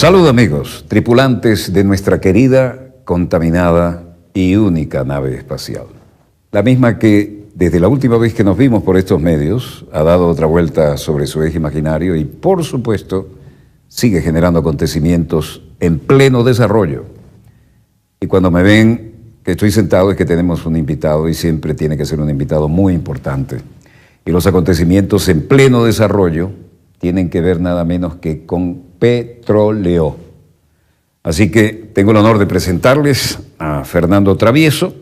Salud amigos, tripulantes de nuestra querida, contaminada y única nave espacial. La misma que desde la última vez que nos vimos por estos medios ha dado otra vuelta sobre su eje imaginario y por supuesto sigue generando acontecimientos en pleno desarrollo. Y cuando me ven que estoy sentado es que tenemos un invitado y siempre tiene que ser un invitado muy importante. Y los acontecimientos en pleno desarrollo tienen que ver nada menos que con petróleo. Así que tengo el honor de presentarles a Fernando Travieso,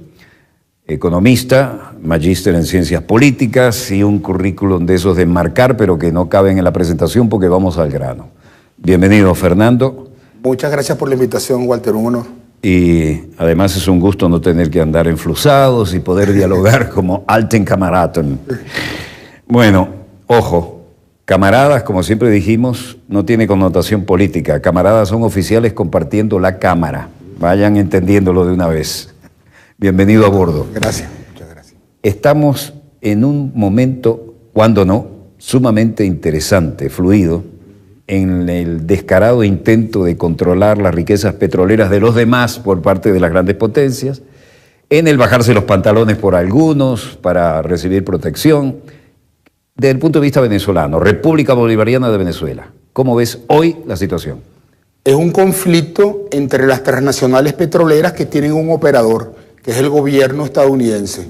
economista, magíster en ciencias políticas y un currículum de esos de enmarcar, pero que no caben en la presentación porque vamos al grano. Bienvenido, Fernando. Muchas gracias por la invitación, Walter, un honor. Y además es un gusto no tener que andar enflusados y poder dialogar como alten Kameraden. Bueno, ojo. Camaradas, como siempre dijimos, no tiene connotación política. Camaradas son oficiales compartiendo la cámara. Vayan entendiéndolo de una vez. Bienvenido a bordo. Gracias, muchas gracias. Estamos en un momento, cuando no, sumamente interesante, fluido, en el descarado intento de controlar las riquezas petroleras de los demás por parte de las grandes potencias, en el bajarse los pantalones por algunos para recibir protección. Desde el punto de vista venezolano, República Bolivariana de Venezuela, ¿cómo ves hoy la situación? Es un conflicto entre las transnacionales petroleras que tienen un operador, que es el gobierno estadounidense,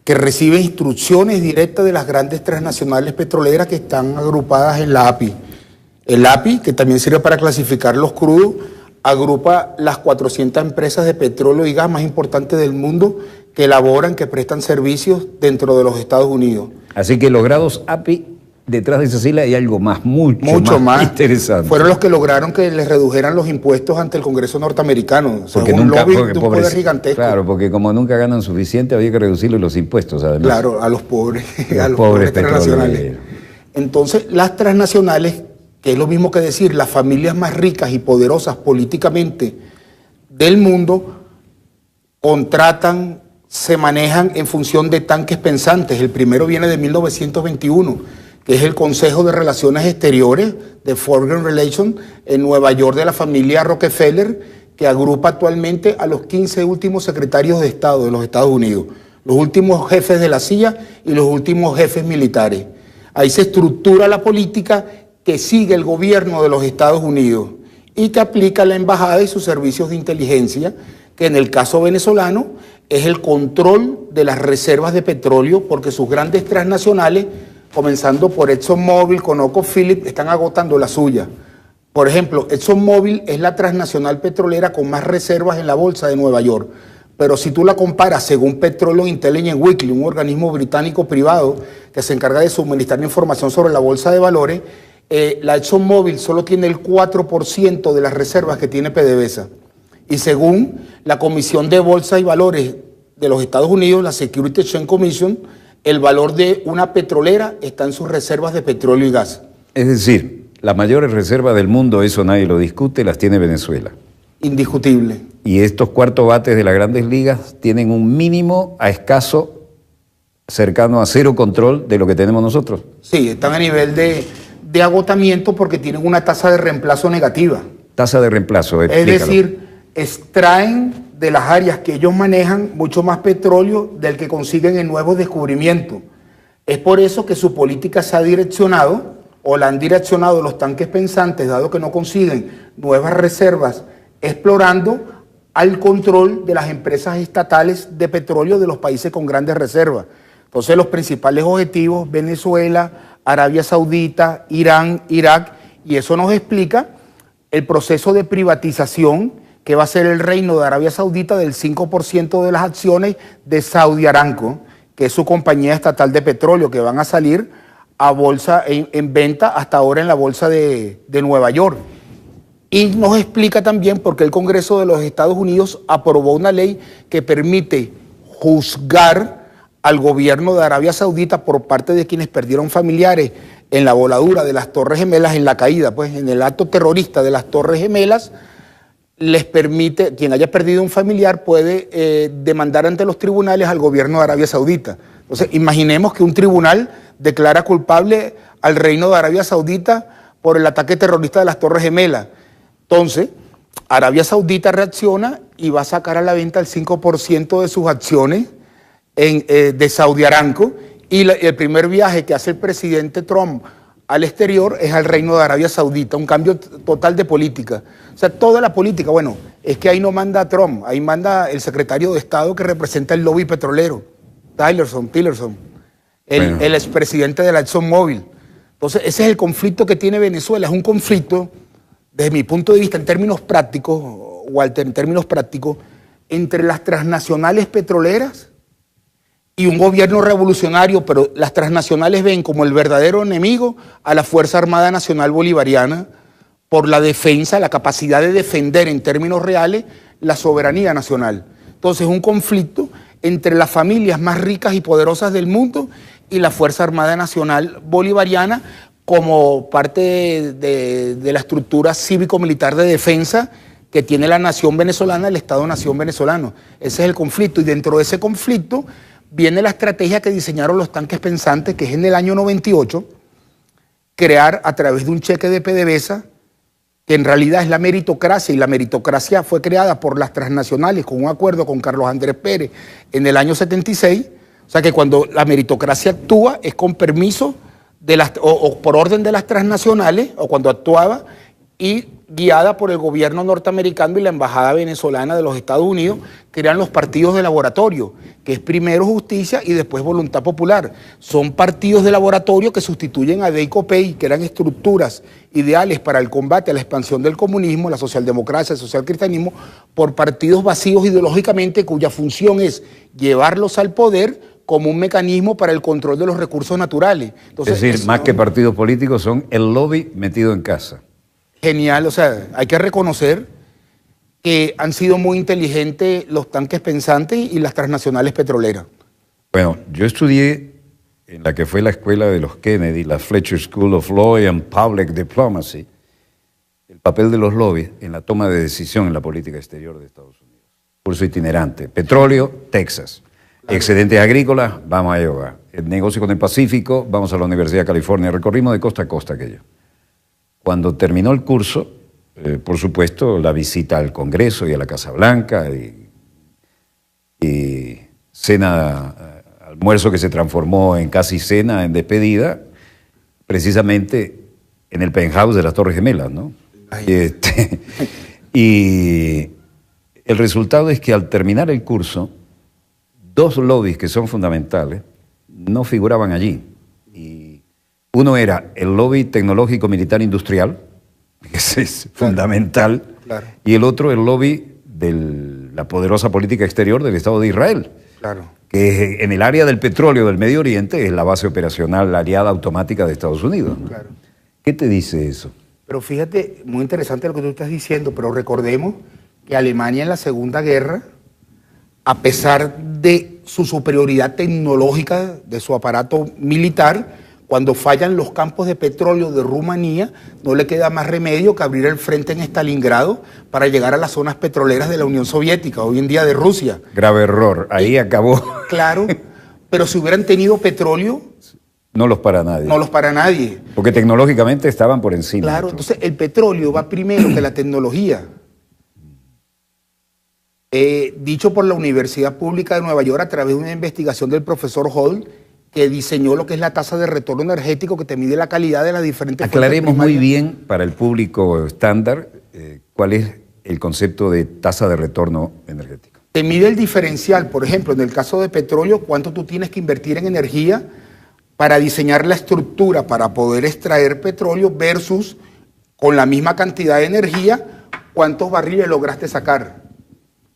que recibe instrucciones directas de las grandes transnacionales petroleras que están agrupadas en la API. El API, que también sirve para clasificar los crudos, agrupa las 400 empresas de petróleo y gas más importantes del mundo que elaboran, que prestan servicios dentro de los Estados Unidos. Así que los grados API, detrás de esa sigla hay algo más, mucho más interesante. Fueron los que lograron que les redujeran los impuestos ante el Congreso norteamericano. O sea, porque un nunca, lobby porque de un poder gigantesco. Claro, porque como nunca ganan suficiente, había que reducirle los impuestos, además. Claro, a los pobres, a los pobres transnacionales. Entonces, las transnacionales, que es lo mismo que decir, las familias más ricas y poderosas políticamente del mundo, contratan, se manejan en función de tanques pensantes. El primero viene de 1921, que es el Consejo de Relaciones Exteriores de Foreign Relations en Nueva York de la familia Rockefeller, que agrupa actualmente a los 15 últimos secretarios de Estado de los Estados Unidos, los últimos jefes de la CIA y los últimos jefes militares. Ahí se estructura la política que sigue el gobierno de los Estados Unidos y que aplica la embajada y sus servicios de inteligencia, que en el caso venezolano es el control de las reservas de petróleo, porque sus grandes transnacionales, comenzando por ExxonMobil, ConocoPhillips, están agotando la suya. Por ejemplo, ExxonMobil es la transnacional petrolera con más reservas en la bolsa de Nueva York, pero si tú la comparas según Petroleum Intelligence Weekly, un organismo británico privado que se encarga de suministrar información sobre la bolsa de valores, la ExxonMobil solo tiene el 4% de las reservas que tiene PDVSA. Y según la Comisión de Bolsa y Valores de los Estados Unidos, la Securities Exchange Commission, el valor de una petrolera está en sus reservas de petróleo y gas. Es decir, las mayores reservas del mundo, eso nadie lo discute, las tiene Venezuela. Indiscutible. Y estos cuartos bates de las grandes ligas tienen un mínimo a escaso, cercano a cero control de lo que tenemos nosotros. Sí, están a nivel de agotamiento porque tienen una tasa de reemplazo negativa. Tasa de reemplazo, explícalo. Es decir, extraen de las áreas que ellos manejan mucho más petróleo del que consiguen en nuevos descubrimientos. Es por eso que su política se ha direccionado, o la han direccionado los tanques pensantes, dado que no consiguen nuevas reservas, explorando al control de las empresas estatales de petróleo de los países con grandes reservas. Entonces, los principales objetivos, Venezuela, Arabia Saudita, Irán, Irak, y eso nos explica el proceso de privatización que va a ser el reino de Arabia Saudita del 5% de las acciones de Saudi Aramco, que es su compañía estatal de petróleo, que van a salir a bolsa en venta hasta ahora en la bolsa de Nueva York. Y nos explica también por qué el Congreso de los Estados Unidos aprobó una ley que permite juzgar al gobierno de Arabia Saudita por parte de quienes perdieron familiares en la voladura de las Torres Gemelas, en la caída, pues en el acto terrorista de las Torres Gemelas. Les permite, quien haya perdido un familiar puede demandar ante los tribunales al gobierno de Arabia Saudita. Entonces, imaginemos que un tribunal declara culpable al reino de Arabia Saudita por el ataque terrorista de las Torres Gemelas. Entonces, Arabia Saudita reacciona y va a sacar a la venta el 5% de sus acciones de Saudi Aramco, y el primer viaje que hace el presidente Trump al exterior es al Reino de Arabia Saudita, un cambio total de política. O sea, toda la política, bueno, es que ahí no manda Trump, ahí manda el secretario de Estado que representa el lobby petrolero, Tillerson, el expresidente de la ExxonMobil. Entonces, ese es el conflicto que tiene Venezuela, es un conflicto, desde mi punto de vista, en términos prácticos, Walter, en términos prácticos, entre las transnacionales petroleras y un gobierno revolucionario, pero las transnacionales ven como el verdadero enemigo a la Fuerza Armada Nacional Bolivariana por la defensa, la capacidad de defender en términos reales la soberanía nacional. Entonces, un conflicto entre las familias más ricas y poderosas del mundo y la Fuerza Armada Nacional Bolivariana como parte de la estructura cívico-militar de defensa que tiene la nación venezolana, el Estado-Nación venezolano. Ese es el conflicto, y dentro de ese conflicto viene la estrategia que diseñaron los tanques pensantes, que es en el año 98, crear a través de un cheque de PDVSA, que en realidad es la meritocracia, y la meritocracia fue creada por las transnacionales con un acuerdo con Carlos Andrés Pérez en el año 76, o sea que cuando la meritocracia actúa es con permiso de o por orden de las transnacionales, o cuando actuaba y guiada por el gobierno norteamericano y la embajada venezolana de los Estados Unidos, que eran los partidos de laboratorio, que es primero justicia y después voluntad popular. Son partidos de laboratorio que sustituyen a DEICOPEI, que eran estructuras ideales para el combate a la expansión del comunismo, la socialdemocracia, el socialcristianismo, por partidos vacíos ideológicamente cuya función es llevarlos al poder como un mecanismo para el control de los recursos naturales. Entonces, es decir, más que partidos políticos, son el lobby metido en casa. Genial, o sea, hay que reconocer que han sido muy inteligentes los tanques pensantes y las transnacionales petroleras. Bueno, yo estudié en la que fue la escuela de los Kennedy, la Fletcher School of Law and Public Diplomacy, el papel de los lobbies en la toma de decisión en la política exterior de Estados Unidos. Curso itinerante. Petróleo, Texas. Excedentes agrícolas, vamos a Iowa. El negocio con el Pacífico, vamos a la Universidad de California. Recorrimos de costa a costa aquello. Cuando terminó el curso, por supuesto, la visita al Congreso y a la Casa Blanca y cena, almuerzo que se transformó en casi cena, en despedida, precisamente en el penthouse de las Torres Gemelas, ¿no? Y el resultado es que al terminar el curso, dos lobbies que son fundamentales no figuraban allí. Uno era el lobby tecnológico militar industrial, que es fundamental, claro. Y el otro el lobby de la poderosa política exterior del Estado de Israel, claro. Que en el área del petróleo del Medio Oriente es la base operacional, la aliada automática de Estados Unidos. Claro. ¿Qué te dice eso? Pero fíjate, muy interesante lo que tú estás diciendo, pero recordemos que Alemania en la Segunda Guerra, a pesar de su superioridad tecnológica, de su aparato militar, cuando fallan los campos de petróleo de Rumanía, no le queda más remedio que abrir el frente en Stalingrado para llegar a las zonas petroleras de la Unión Soviética, hoy en día de Rusia. Grave error, ahí acabó. Claro, pero si hubieran tenido petróleo... No los para nadie. No los para nadie. Porque tecnológicamente estaban por encima. Claro, entonces el petróleo va primero que la tecnología. Dicho por la Universidad Pública de Nueva York a través de una investigación del profesor Holt, que diseñó lo que es la tasa de retorno energético que te mide la calidad de las diferentes... Aclaremos muy bien para el público estándar cuál es el concepto de tasa de retorno energético. Te mide el diferencial, por ejemplo, en el caso de petróleo, cuánto tú tienes que invertir en energía para diseñar la estructura para poder extraer petróleo versus con la misma cantidad de energía, cuántos barriles lograste sacar.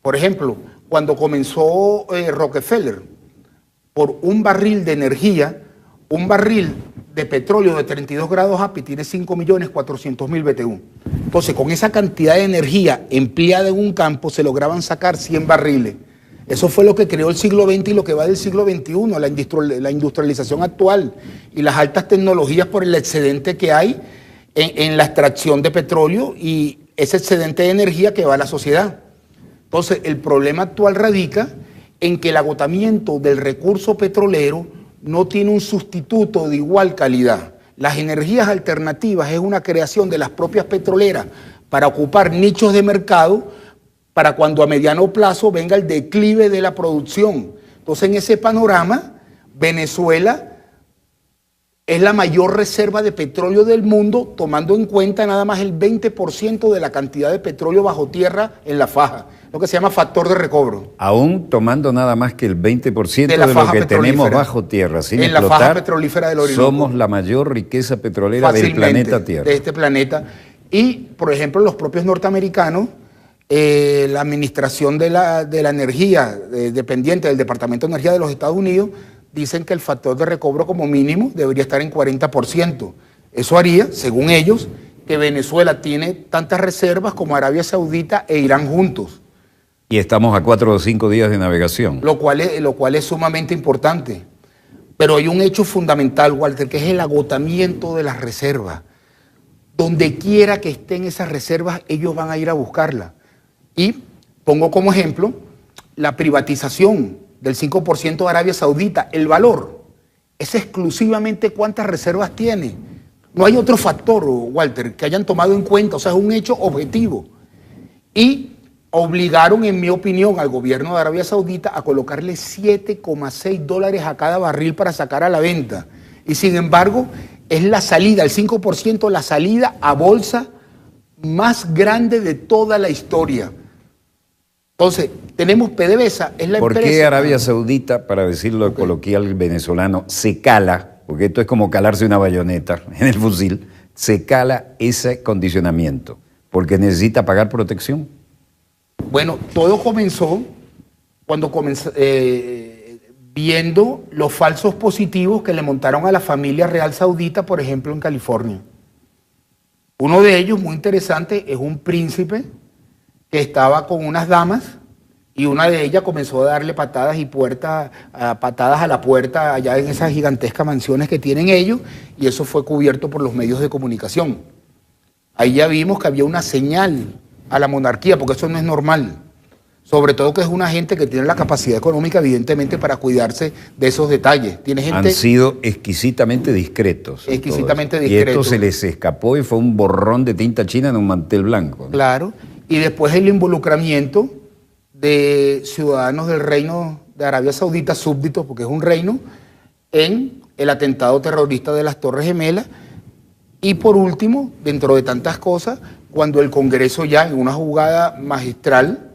Por ejemplo, cuando comenzó Rockefeller, por un barril de energía, un barril de petróleo de 32 grados API tiene 5.400.000 BTU. Entonces, con esa cantidad de energía empleada en un campo, se lograban sacar 100 barriles. Eso fue lo que creó el siglo XX y lo que va del siglo XXI, la industrialización actual y las altas tecnologías por el excedente que hay en la extracción de petróleo y ese excedente de energía que va a la sociedad. Entonces, el problema actual radica en que el agotamiento del recurso petrolero no tiene un sustituto de igual calidad. Las energías alternativas es una creación de las propias petroleras para ocupar nichos de mercado para cuando a mediano plazo venga el declive de la producción. Entonces, en ese panorama, Venezuela es la mayor reserva de petróleo del mundo, tomando en cuenta nada más el 20% de la cantidad de petróleo bajo tierra en la faja, lo que se llama factor de recobro. Aún tomando nada más que el 20% de lo que tenemos bajo tierra, sin en explotar, la faja petrolífera del Orinoco. Somos la mayor riqueza petrolera del planeta Tierra. De este planeta. Y, por ejemplo, los propios norteamericanos, la Administración de la Energía, dependiente del Departamento de Energía de los Estados Unidos, dicen que el factor de recobro como mínimo debería estar en 40%. Eso haría, según ellos, que Venezuela tiene tantas reservas como Arabia Saudita e Irán juntos. Y estamos a 4 o 5 días de navegación. Lo cual es sumamente importante. Pero hay un hecho fundamental, Walter, que es el agotamiento de las reservas. Donde quiera que estén esas reservas, ellos van a ir a buscarlas. Y pongo como ejemplo la privatización del 5% de Arabia Saudita. El valor es exclusivamente cuántas reservas tiene. No hay otro factor, Walter, que hayan tomado en cuenta. O sea, es un hecho objetivo. Y obligaron, en mi opinión, al gobierno de Arabia Saudita a colocarle $7,6 a cada barril para sacar a la venta. Y sin embargo, es la salida, el 5%, la salida a bolsa más grande de toda la historia. Entonces, tenemos PDVSA, es la empresa. ¿Por qué Arabia Saudita, para decirlo coloquial venezolano, se cala, porque esto es como calarse una bayoneta en el fusil, se cala ese condicionamiento? ¿Porque necesita pagar protección? Bueno, todo comenzó cuando viendo los falsos positivos que le montaron a la familia real saudita, por ejemplo, en California. Uno de ellos, muy interesante, es un príncipe que estaba con unas damas y una de ellas comenzó a darle patadas a la puerta allá en esas gigantescas mansiones que tienen ellos, y eso fue cubierto por los medios de comunicación. Ahí ya vimos que había una señal a la monarquía, porque eso no es normal. Sobre todo que es una gente que tiene la capacidad económica, evidentemente, para cuidarse de esos detalles. Han sido exquisitamente discretos. Exquisitamente discretos. Y esto se les escapó y fue un borrón de tinta china en un mantel blanco, ¿no? Claro. Y después el involucramiento de ciudadanos del reino de Arabia Saudita, súbditos, porque es un reino, en el atentado terrorista de las Torres Gemelas. Y por último, dentro de tantas cosas, cuando el Congreso ya en una jugada magistral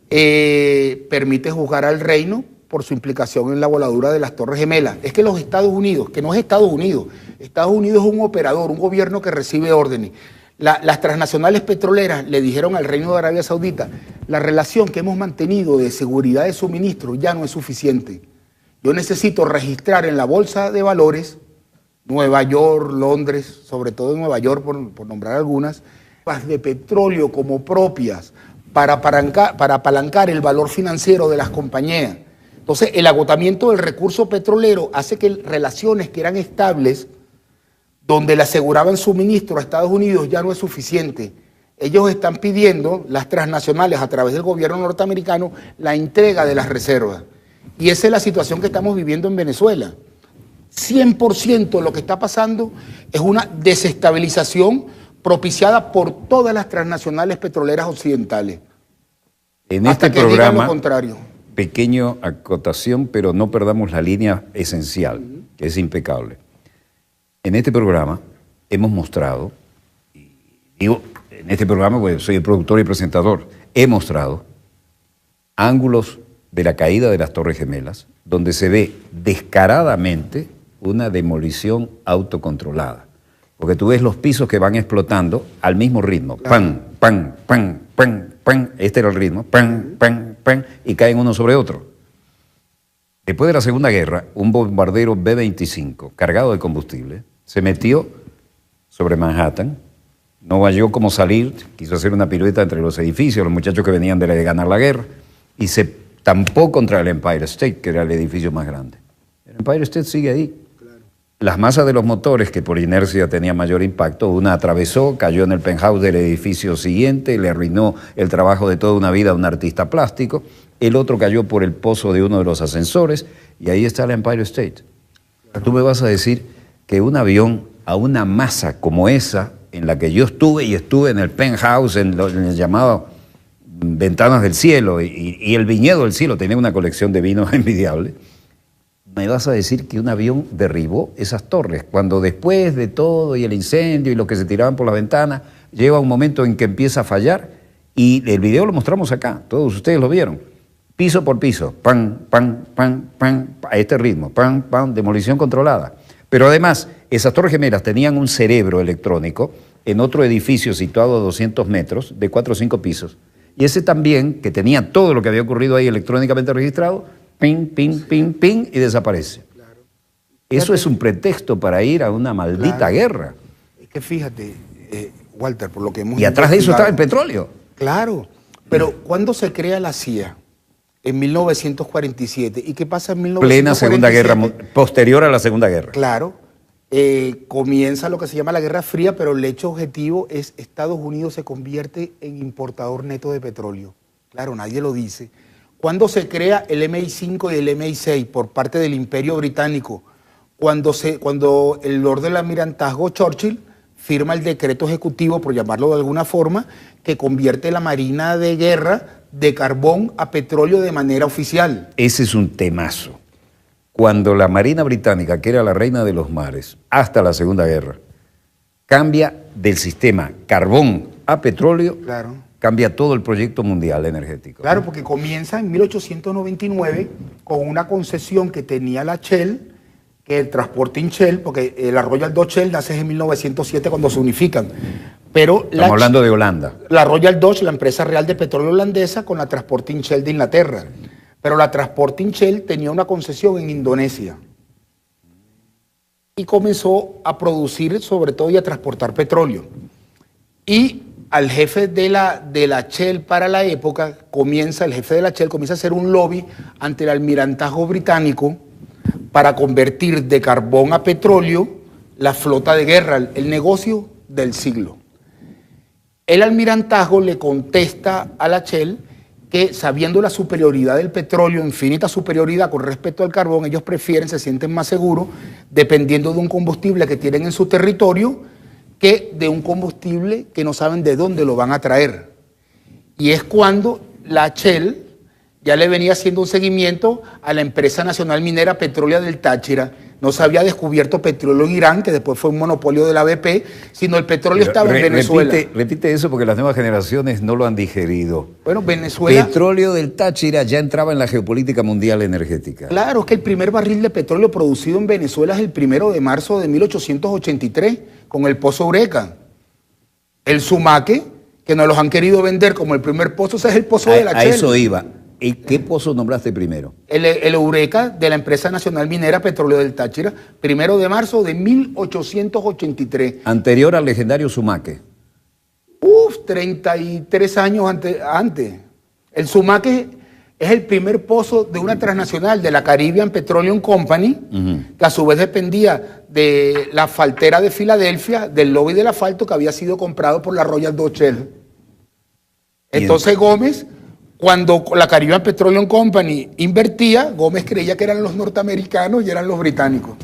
permite juzgar al reino por su implicación en la voladura de las Torres Gemelas. Es que los Estados Unidos, que no es Estados Unidos es un operador, un gobierno que recibe órdenes. Las transnacionales petroleras le dijeron al Reino de Arabia Saudita: la relación que hemos mantenido de seguridad de suministro ya no es suficiente. Yo necesito registrar en la bolsa de valores, Nueva York, Londres, sobre todo en Nueva York, por nombrar algunas, de petróleo como propias para apalancar el valor financiero de las compañías. Entonces, el agotamiento del recurso petrolero hace que relaciones que eran estables, donde le aseguraban suministro a Estados Unidos, ya no es suficiente. Ellos están pidiendo, las transnacionales, a través del gobierno norteamericano, la entrega de las reservas. Y esa es la situación que estamos viviendo en Venezuela. 100% lo que está pasando es una desestabilización propiciada por todas las transnacionales petroleras occidentales. En este programa, pequeño acotación, pero no perdamos la línea esencial, que es impecable. En este programa hemos mostrado, digo, en este programa, pues soy el productor y presentador, he mostrado ángulos de la caída de las Torres Gemelas, donde se ve descaradamente una demolición autocontrolada. Porque tú ves los pisos que van explotando al mismo ritmo. Pan, pan, pan, pan, pan. Este era el ritmo. Pan, pan, pan. Y caen uno sobre otro. Después de la Segunda Guerra, un bombardero B-25 cargado de combustible se metió sobre Manhattan. No halló cómo salir. Quiso hacer una pirueta entre los edificios, los muchachos que venían de ganar la guerra. Y se tampó contra el Empire State, que era el edificio más grande. El Empire State sigue ahí. Las masas de los motores, que por inercia tenían mayor impacto, una atravesó, cayó en el penthouse del edificio siguiente, le arruinó el trabajo de toda una vida a un artista plástico. El otro cayó por el pozo de uno de los ascensores y ahí está el Empire State. Claro. Tú me vas a decir que un avión a una masa como esa en la que yo estuve en el penthouse, en el llamado Ventanas del Cielo, y el Viñedo del Cielo tenía una colección de vinos envidiable, me vas a decir que un avión derribó esas torres, cuando después de todo y el incendio y lo que se tiraban por la ventana, llega un momento en que empieza a fallar, y el video lo mostramos acá, todos ustedes lo vieron, piso por piso, pam, pam, pam, pam, a este ritmo, pam, pam, demolición controlada. Pero además, esas torres gemelas tenían un cerebro electrónico en otro edificio situado a 200 metros, de 4 o 5 pisos, y ese también, que tenía todo lo que había ocurrido ahí electrónicamente registrado, ping, ping, ping, ping, y desaparece. Claro. Eso es un pretexto para ir a una maldita guerra. Es que fíjate, Walter, por lo que hemos... Y atrás de eso estaba el petróleo. Claro, pero ¿cuándo se crea la CIA? En 1947. ¿Y qué pasa en 1947? Plena Segunda Guerra, posterior a la Segunda Guerra. Claro. Comienza lo que se llama la Guerra Fría, pero el hecho objetivo es Estados Unidos se convierte en importador neto de petróleo. Claro, nadie lo dice. Cuando se crea el MI5 y el MI6 por parte del Imperio Británico, cuando el Lord del Almirantazgo Churchill firma el decreto ejecutivo, por llamarlo de alguna forma, que convierte la Marina de Guerra de carbón a petróleo de manera oficial. Ese es un temazo. Cuando la Marina Británica, que era la reina de los mares, hasta la Segunda Guerra, cambia del sistema carbón a petróleo, claro, cambia todo el proyecto mundial energético. Claro, porque comienza en 1899 con una concesión que tenía la Shell, que el Transporting Shell, porque la Royal Dutch Shell nace en 1907 cuando se unifican. Pero estamos hablando de Holanda. La Royal Dutch, la empresa real de petróleo holandesa, con la Transporting Shell de Inglaterra. Pero la Transporting Shell tenía una concesión en Indonesia. Y comenzó a producir, sobre todo, y a transportar petróleo. Y al jefe de la Shell para la época, el jefe de la Shell comienza a hacer un lobby ante el almirantazgo británico para convertir de carbón a petróleo la flota de guerra, el negocio del siglo. El almirantazgo le contesta a la Shell que, sabiendo la superioridad del petróleo, infinita superioridad con respecto al carbón, ellos se sienten más seguros dependiendo de un combustible que tienen en su territorio que de un combustible que no saben de dónde lo van a traer. Y es cuando la Shell ya le venía haciendo un seguimiento a la empresa nacional minera Petrólea del Táchira. No se había descubierto petróleo en Irán, que después fue un monopolio de la BP, sino el petróleo estaba en Venezuela. Repite eso porque las nuevas generaciones no lo han digerido. Bueno, Venezuela... Petróleo del Táchira ya entraba en la geopolítica mundial energética. Claro, es que el primer barril de petróleo producido en Venezuela es el 1 de marzo de 1883, con el Pozo Eureka. El Sumaque, que nos los han querido vender como el primer pozo, ese es el pozo de la Shell. A eso iba. ¿Y qué pozo nombraste primero? El Eureka, de la empresa nacional minera Petróleo del Táchira, 1 de marzo de 1883. Anterior al legendario Sumaque. 33 años antes. El Sumaque es el primer pozo de una transnacional, de la Caribbean Petroleum Company, que a su vez dependía de la asfaltera de Filadelfia, del lobby del asfalto que había sido comprado por la Royal Dutch Shell. Entonces Gómez... Cuando la Caribbean Petroleum Company invertía, Gómez creía que eran los norteamericanos y eran los británicos.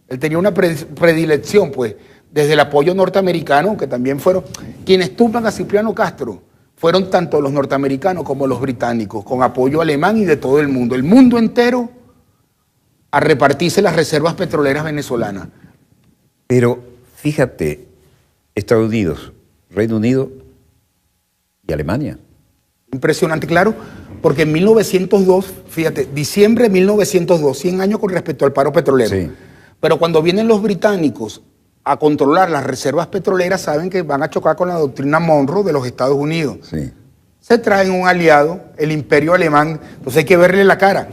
Él tenía una predilección, pues, desde el apoyo norteamericano, que también fueron quienes tumban a Cipriano Castro, fueron tanto los norteamericanos como los británicos, con apoyo alemán y de todo el mundo entero, a repartirse las reservas petroleras venezolanas. Pero fíjate, Estados Unidos, Reino Unido y Alemania. Impresionante, claro, porque en 1902, fíjate, diciembre de 1902, 100 años con respecto al paro petrolero. Sí. Pero cuando vienen los británicos a controlar las reservas petroleras, saben que van a chocar con la doctrina Monroe de los Estados Unidos. Sí. Se traen un aliado, el imperio alemán, entonces hay que verle la cara.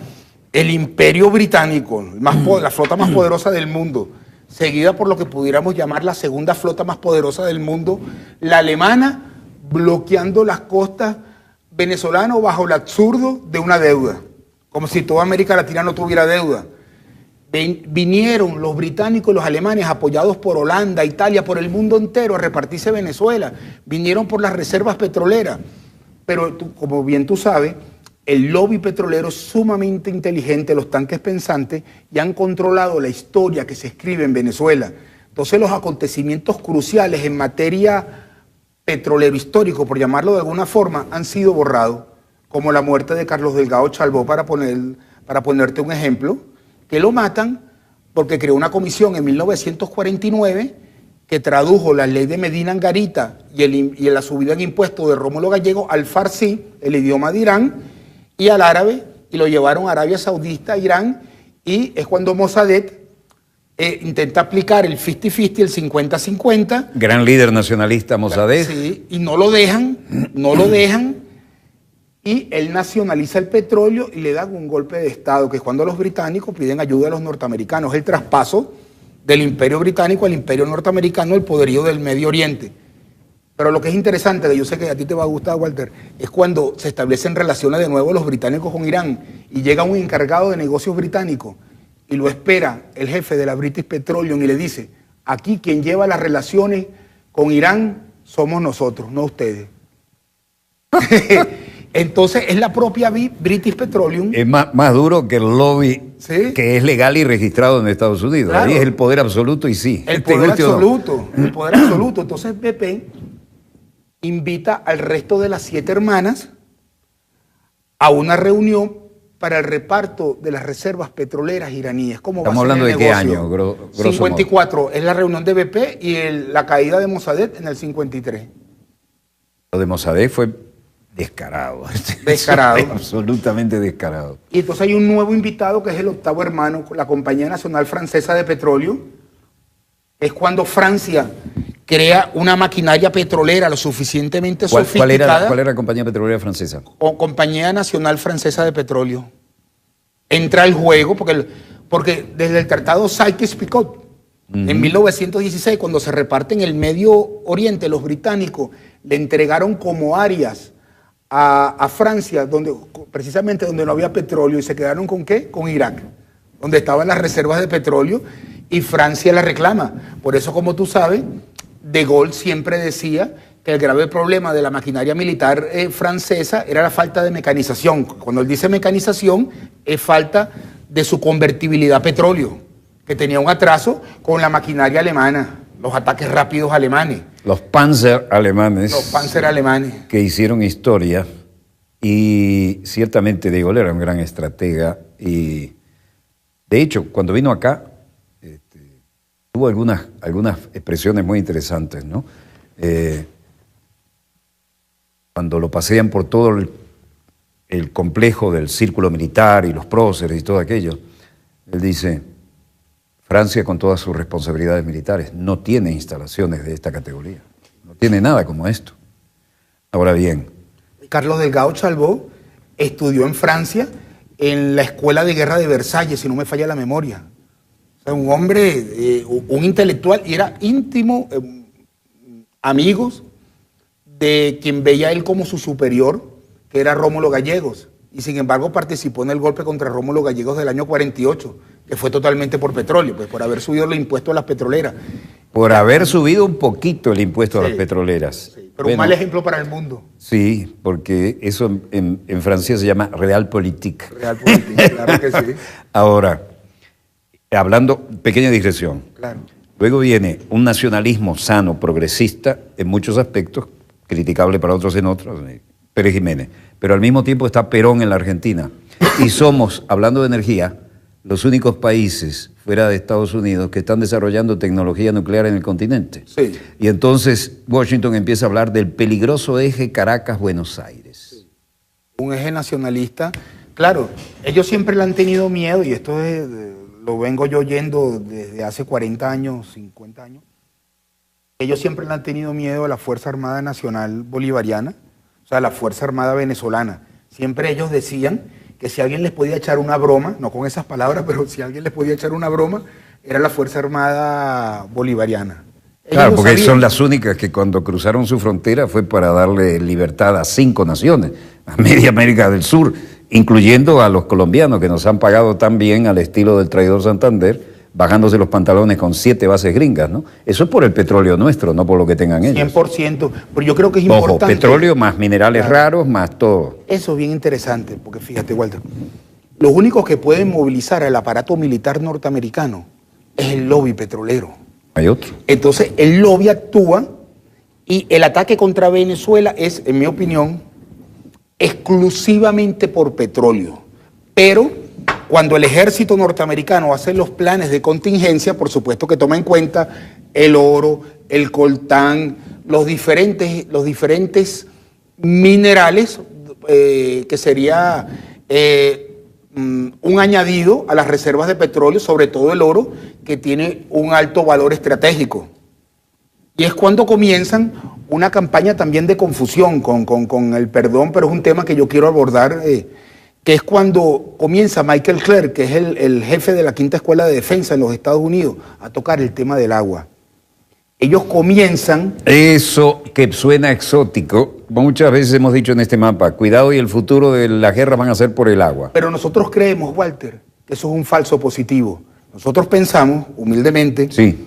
El imperio británico, la flota más poderosa del mundo, seguida por lo que pudiéramos llamar la segunda flota más poderosa del mundo, la alemana, bloqueando las costas venezolanas bajo el absurdo de una deuda, como si toda América Latina no tuviera deuda. Vinieron los británicos y los alemanes, apoyados por Holanda, Italia, por el mundo entero, a repartirse Venezuela. Vinieron por las reservas petroleras. Pero como bien tú sabes, el lobby petrolero es sumamente inteligente, los tanques pensantes, y han controlado la historia que se escribe en Venezuela. Entonces los acontecimientos cruciales en materia petrolero histórico, por llamarlo de alguna forma, han sido borrados, como la muerte de Carlos Delgado Chalbó, para ponerte un ejemplo, que lo matan porque creó una comisión en 1949 que tradujo la ley de Medina Angarita y la subida en impuestos de Rómulo Gallego al farsi, el idioma de Irán, y al árabe, y lo llevaron a Arabia Saudita, Irán, y es cuando Mossadegh intenta aplicar el 50-50, el 50-50. Gran líder nacionalista Mossadegh. Sí, y no lo dejan, y él nacionaliza el petróleo y le dan un golpe de Estado, que es cuando los británicos piden ayuda a los norteamericanos, el traspaso del imperio británico al imperio norteamericano, el poderío del Medio Oriente. Pero lo que es interesante, que yo sé que a ti te va a gustar, Walter, es cuando se establecen relaciones de nuevo los británicos con Irán y llega un encargado de negocios británico y lo espera el jefe de la British Petroleum y le dice, aquí quien lleva las relaciones con Irán somos nosotros, no ustedes. Entonces es la propia British Petroleum. Es más duro que el lobby, ¿sí?, que es legal y registrado en Estados Unidos. Claro. Ahí es el poder absoluto y sí. El poder absoluto, el poder absoluto. Entonces BP invita al resto de las 7 hermanas a una reunión para el reparto de las reservas petroleras iraníes. ¿Estamos hablando de qué año? 54 modo. Es la reunión de BP y la caída de Mossadegh en el 53. Lo de Mossadegh fue descarado. Descarado. Absolutamente descarado. Y entonces hay un nuevo invitado que es el 8º hermano, la Compañía Nacional Francesa de Petróleo. Es cuando Francia crea una maquinaria petrolera lo suficientemente sofisticada. ¿Cuál era la compañía petrolera francesa? O Compañía Nacional Francesa de Petróleo. Entra al juego porque desde el Tratado Sykes-Picot, en 1916, cuando se reparten el Medio Oriente, los británicos le entregaron como áreas a Francia, precisamente donde no había petróleo, y se quedaron ¿con qué? Con Irak, donde estaban las reservas de petróleo, y Francia la reclama. Por eso, como tú sabes, De Gaulle siempre decía que el grave problema de la maquinaria militar francesa era la falta de mecanización. Cuando él dice mecanización, es falta de su convertibilidad a petróleo, que tenía un atraso con la maquinaria alemana, los ataques rápidos alemanes. Los Panzer alemanes. Los Panzer alemanes. Que hicieron historia, y ciertamente De Gaulle era un gran estratega, y de hecho, cuando vino acá, tuvo algunas expresiones muy interesantes, ¿no? Cuando lo pasean por todo el complejo del círculo militar y los próceres y todo aquello, él dice, Francia, con todas sus responsabilidades militares, no tiene instalaciones de esta categoría, no tiene nada como esto. Ahora bien, Carlos Delgado Chalbó estudió en Francia en la Escuela de Guerra de Versalles, si no me falla la memoria. Un hombre, un intelectual, y era íntimo, amigos de quien veía él como su superior, que era Rómulo Gallegos, y sin embargo participó en el golpe contra Rómulo Gallegos del año 48, que fue totalmente por petróleo, pues por haber subido el impuesto a las petroleras. Por haber subido un poquito el impuesto a las petroleras. Sí, pero un mal ejemplo para el mundo. Sí, porque eso en francés se llama realpolitik. Realpolitik, claro que sí. Ahora, hablando, pequeña digresión. Claro. Luego viene un nacionalismo sano, progresista, en muchos aspectos, criticable para otros en otros, Pérez Jiménez. Pero al mismo tiempo está Perón en la Argentina. Y somos, hablando de energía, los únicos países fuera de Estados Unidos que están desarrollando tecnología nuclear en el continente. Sí. Y entonces Washington empieza a hablar del peligroso eje Caracas-Buenos Aires. Sí. Un eje nacionalista. Claro, ellos siempre le han tenido miedo, y esto lo vengo yo oyendo desde hace 40 años, 50 años. Ellos siempre le han tenido miedo a la Fuerza Armada Nacional Bolivariana, o sea, a la Fuerza Armada Venezolana. Siempre ellos decían que si alguien les podía echar una broma, no con esas palabras, pero si alguien les podía echar una broma, era la Fuerza Armada Bolivariana. Claro, porque son las únicas que cuando cruzaron su frontera fue para darle libertad a 5 naciones, a media América del Sur, incluyendo a los colombianos que nos han pagado tan bien al estilo del traidor Santander, bajándose los pantalones con 7 bases gringas, ¿no? Eso es por el petróleo nuestro, no por lo que tengan ellos. 100%, pero yo creo que es importante. Ojo, petróleo más minerales raros, más todo. Eso es bien interesante, porque fíjate, Walter, los únicos que pueden movilizar al aparato militar norteamericano es el lobby petrolero. Hay otro. Entonces, el lobby actúa y el ataque contra Venezuela es, en mi opinión, exclusivamente por petróleo. Pero cuando el ejército norteamericano hace los planes de contingencia, por supuesto que toma en cuenta el oro, el coltán, los diferentes minerales, que sería un añadido a las reservas de petróleo, sobre todo el oro, que tiene un alto valor estratégico. Y es cuando comienzan una campaña también de confusión, con el perdón, pero es un tema que yo quiero abordar, que es cuando comienza Michael Clerc, que es el jefe de la Quinta Escuela de Defensa en los Estados Unidos, a tocar el tema del agua. Ellos comienzan... Eso que suena exótico, muchas veces hemos dicho en este mapa, cuidado y el futuro de la guerra van a ser por el agua. Pero nosotros creemos, Walter, que eso es un falso positivo. Nosotros pensamos, humildemente, sí,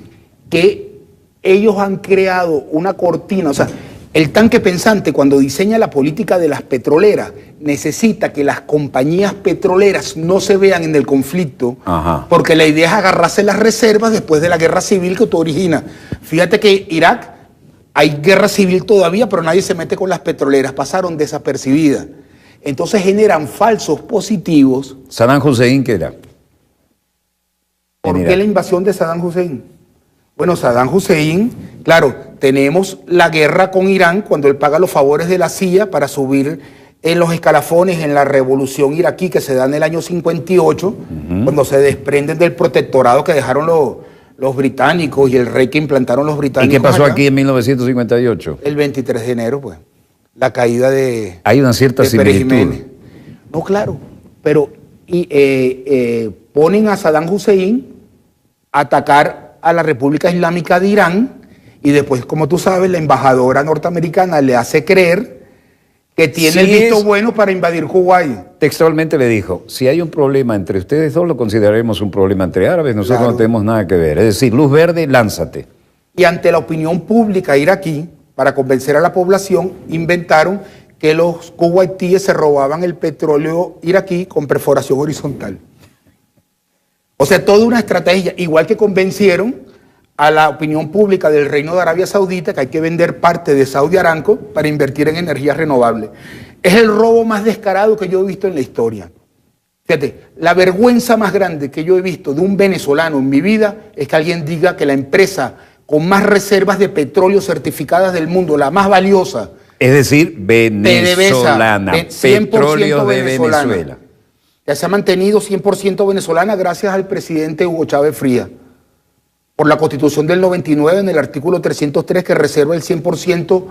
que ellos han creado una cortina, o sea, el tanque pensante cuando diseña la política de las petroleras necesita que las compañías petroleras no se vean en el conflicto, porque la idea es agarrarse las reservas después de la guerra civil que tú originas. Fíjate que Irak hay guerra civil todavía, pero nadie se mete con las petroleras, pasaron desapercibidas. Entonces generan falsos positivos. ¿Saddam Hussein qué era? ¿Por qué la invasión de Saddam Hussein? Bueno, Saddam Hussein, claro, tenemos la guerra con Irán cuando él paga los favores de la CIA para subir en los escalafones en la revolución iraquí que se da en el año 58, cuando se desprenden del protectorado que dejaron los británicos y el rey que implantaron los británicos. ¿Y qué pasó allá, aquí en 1958? El 23 de enero, pues, la caída de... Hay una cierta similitud. No, claro, pero ponen a Saddam Hussein a atacar a la República Islámica de Irán y después, como tú sabes, la embajadora norteamericana le hace creer que tiene el visto bueno para invadir Kuwait. Textualmente le dijo, si hay un problema entre ustedes dos, lo consideraremos un problema entre árabes, nosotros no tenemos nada que ver. Es decir, luz verde, lánzate. Y ante la opinión pública iraquí, para convencer a la población, inventaron que los kuwaitíes se robaban el petróleo iraquí con perforación horizontal. O sea, toda una estrategia, igual que convencieron a la opinión pública del Reino de Arabia Saudita que hay que vender parte de Saudi Aramco para invertir en energías renovables. Es el robo más descarado que yo he visto en la historia. Fíjate, la vergüenza más grande que yo he visto de un venezolano en mi vida es que alguien diga que la empresa con más reservas de petróleo certificadas del mundo, la más valiosa, es decir, venezolana, petróleo de Venezuela, que se ha mantenido 100% venezolana gracias al presidente Hugo Chávez Frías, por la Constitución del 99 en el artículo 303 que reserva el 100%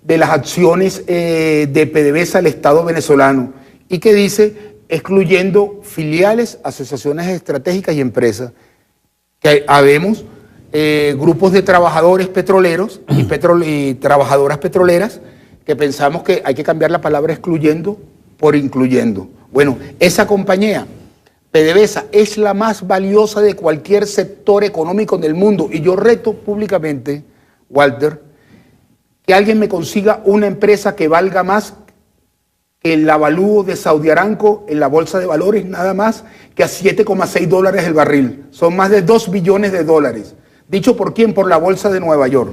de las acciones de PDVSA al Estado venezolano y que dice, excluyendo filiales, asociaciones estratégicas y empresas, que habemos grupos de trabajadores petroleros y trabajadoras petroleras que pensamos que hay que cambiar la palabra excluyendo por incluyendo. Bueno, esa compañía, PDVSA, es la más valiosa de cualquier sector económico del mundo y yo reto públicamente, Walter, que alguien me consiga una empresa que valga más que el avalúo de Saudi Aramco en la bolsa de valores, nada más que a $7,6 el barril. Son más de 2 billones de dólares. ¿Dicho por quién? Por la bolsa de Nueva York.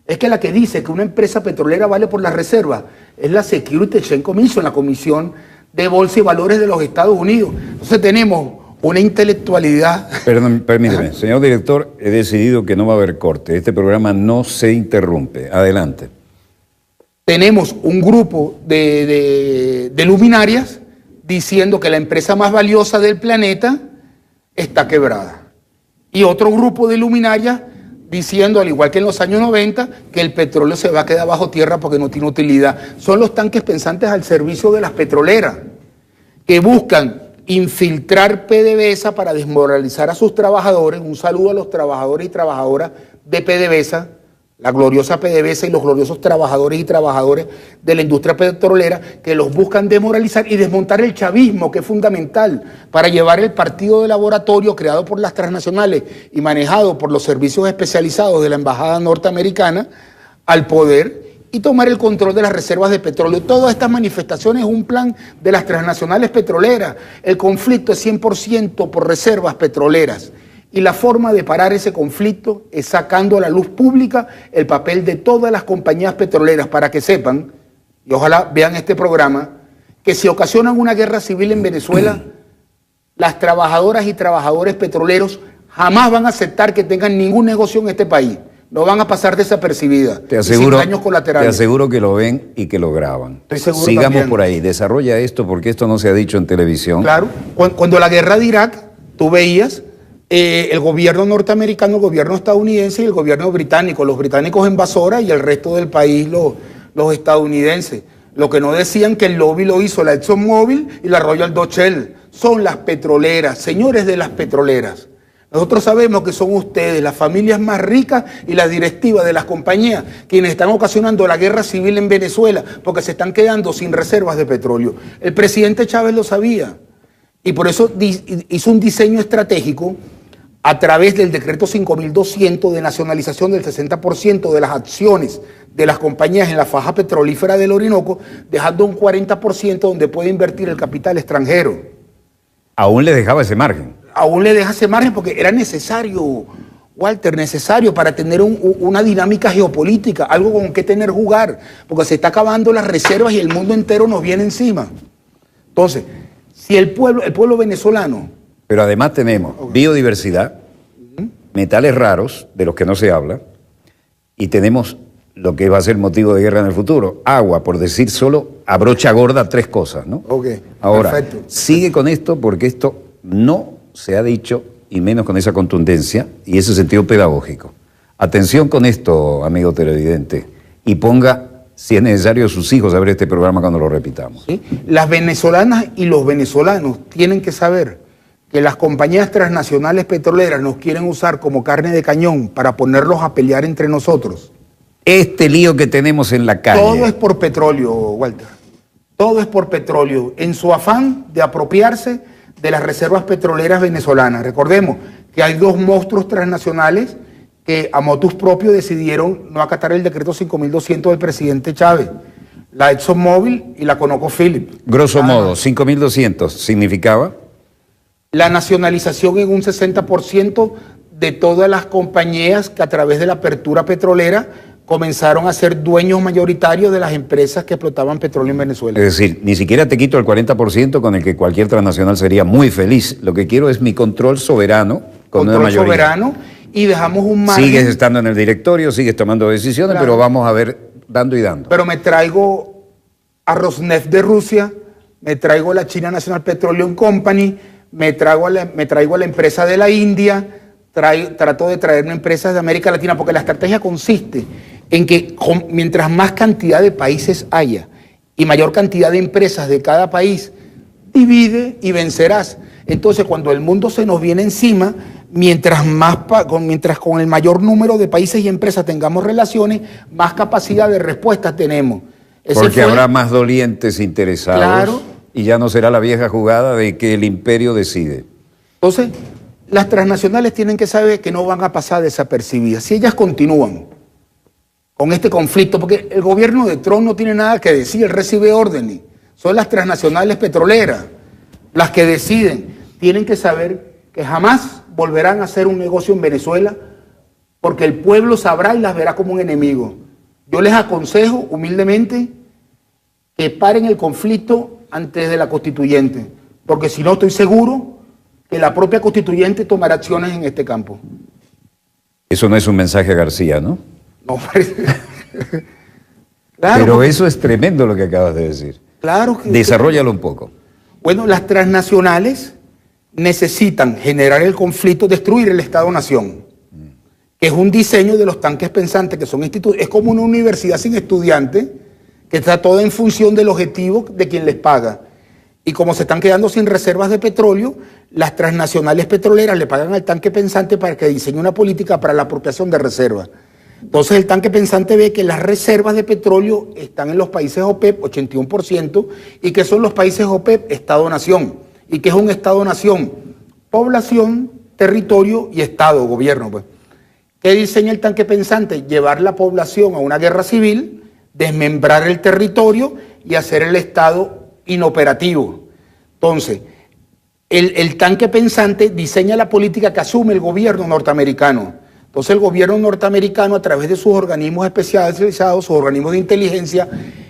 Es que la que dice que una empresa petrolera vale por la reserva es la Security Exchange Commission, la Comisión de Bolsa y Valores de los Estados Unidos. Entonces tenemos una intelectualidad... Perdón, permíteme, señor director, he decidido que no va a haber corte. Este programa no se interrumpe. Adelante. Tenemos un grupo de luminarias diciendo que la empresa más valiosa del planeta está quebrada. Y otro grupo de luminarias diciendo, al igual que en los años 90, que el petróleo se va a quedar bajo tierra porque no tiene utilidad. Son los tanques pensantes al servicio de las petroleras, que buscan infiltrar PDVSA para desmoralizar a sus trabajadores. Un saludo a los trabajadores y trabajadoras de PDVSA, la gloriosa PDVSA y los gloriosos trabajadores y trabajadoras de la industria petrolera, que los buscan demoralizar y desmontar el chavismo, que es fundamental para llevar el partido de laboratorio creado por las transnacionales y manejado por los servicios especializados de la embajada norteamericana al poder y tomar el control de las reservas de petróleo. Todas estas manifestaciones es un plan de las transnacionales petroleras. El conflicto es 100% por reservas petroleras. Y la forma de parar ese conflicto es sacando a la luz pública el papel de todas las compañías petroleras para que sepan, y ojalá vean este programa, que si ocasionan una guerra civil en Venezuela, las trabajadoras y trabajadores petroleros jamás van a aceptar que tengan ningún negocio en este país. No van a pasar desapercibidas. Sin daños colaterales. Te aseguro que lo ven y que lo graban. Estoy seguro. Sigamos también. Por ahí. Desarrolla esto porque esto no se ha dicho en televisión. Claro. Cuando la guerra de Irak, tú veías el gobierno norteamericano, el gobierno estadounidense y el gobierno británico. Los británicos en Basora y el resto del país los estadounidenses. Lo que no decían que el lobby lo hizo la ExxonMobil y la Royal Dutch Shell. Son las petroleras, señores de las petroleras. Nosotros sabemos que son ustedes, las familias más ricas y las directivas de las compañías, quienes están ocasionando la guerra civil en Venezuela porque se están quedando sin reservas de petróleo. El presidente Chávez lo sabía y por eso hizo un diseño estratégico a través del decreto 5200 de nacionalización del 60% de las acciones de las compañías en la faja petrolífera del Orinoco, dejando un 40% donde puede invertir el capital extranjero. Aún le dejaba ese margen. Aún le deja ese margen porque era necesario, Walter, necesario para tener una dinámica geopolítica, algo con que tener jugar, porque se está acabando las reservas y el mundo entero nos viene encima. Entonces, si el pueblo venezolano... Pero además tenemos biodiversidad, metales raros, de los que no se habla, y tenemos lo que va a ser motivo de guerra en el futuro, agua, por decir solo, a brocha gorda 3 cosas, ¿no? Ok, ahora, perfecto. Sigue con esto porque esto no se ha dicho, y menos con esa contundencia y ese sentido pedagógico. Atención con esto, amigo televidente, y ponga, si es necesario, a sus hijos a ver este programa cuando lo repitamos. ¿Sí? Las venezolanas y los venezolanos tienen que saber que las compañías transnacionales petroleras nos quieren usar como carne de cañón para ponerlos a pelear entre nosotros. Este lío que tenemos en la calle... Todo es por petróleo, Walter. Todo es por petróleo. En su afán de apropiarse de las reservas petroleras venezolanas. Recordemos que hay 2 monstruos transnacionales que a motus propio decidieron no acatar el decreto 5200 del presidente Chávez. La ExxonMobil y la ConocoPhillips. Grosso modo, 5200 significaba... La nacionalización en un 60% de todas las compañías que a través de la apertura petrolera comenzaron a ser dueños mayoritarios de las empresas que explotaban petróleo en Venezuela. Es decir, ni siquiera te quito el 40% con el que cualquier transnacional sería muy feliz. Lo que quiero es mi control soberano con una mayoría. Control soberano y dejamos un margen. Sigues estando en el directorio, sigues tomando decisiones, claro, pero vamos a ver dando y dando. Pero me traigo a Rosneft de Rusia, me traigo a la China National Petroleum Company, me traigo a la empresa de la India, trato de traerme empresas de América Latina, porque la estrategia consiste en que mientras más cantidad de países haya y mayor cantidad de empresas de cada país, divide y vencerás. Entonces, cuando el mundo se nos viene encima, mientras con el mayor número de países y empresas tengamos relaciones, más capacidad de respuesta tenemos. Porque habrá más dolientes interesados, claro, y ya no será la vieja jugada de que el imperio decide. Entonces, las transnacionales tienen que saber que no van a pasar desapercibidas. Si ellas continúan con este conflicto, porque el gobierno de Trump no tiene nada que decir, él recibe órdenes. Son las transnacionales petroleras las que deciden. Tienen que saber que jamás volverán a hacer un negocio en Venezuela porque el pueblo sabrá y las verá como un enemigo. Yo les aconsejo humildemente que paren el conflicto antes de la constituyente, porque si no estoy seguro que la propia constituyente tomará acciones en este campo. Eso no es un mensaje a García, ¿no? No, claro, pero eso es tremendo lo que acabas de decir. Claro que... Desarróllalo un poco. Bueno, las transnacionales necesitan generar el conflicto, destruir el Estado-Nación, que es un diseño de los tanques pensantes, que son institutos, es como una universidad sin estudiantes, que está toda en función del objetivo de quien les paga. Y como se están quedando sin reservas de petróleo, las transnacionales petroleras le pagan al tanque pensante para que diseñe una política para la apropiación de reservas. Entonces el tanque pensante ve que las reservas de petróleo están en los países OPEP, 81%, y que son los países OPEP, Estado-Nación. ¿Y qué es un Estado-Nación? Población, territorio y Estado, gobierno. Pues. ¿Qué diseña el tanque pensante? Llevar la población a una guerra civil, desmembrar el territorio y hacer el Estado inoperativo. Entonces, el tanque pensante diseña la política que asume el gobierno norteamericano. Entonces el gobierno norteamericano, a través de sus organismos especializados, sus organismos de inteligencia,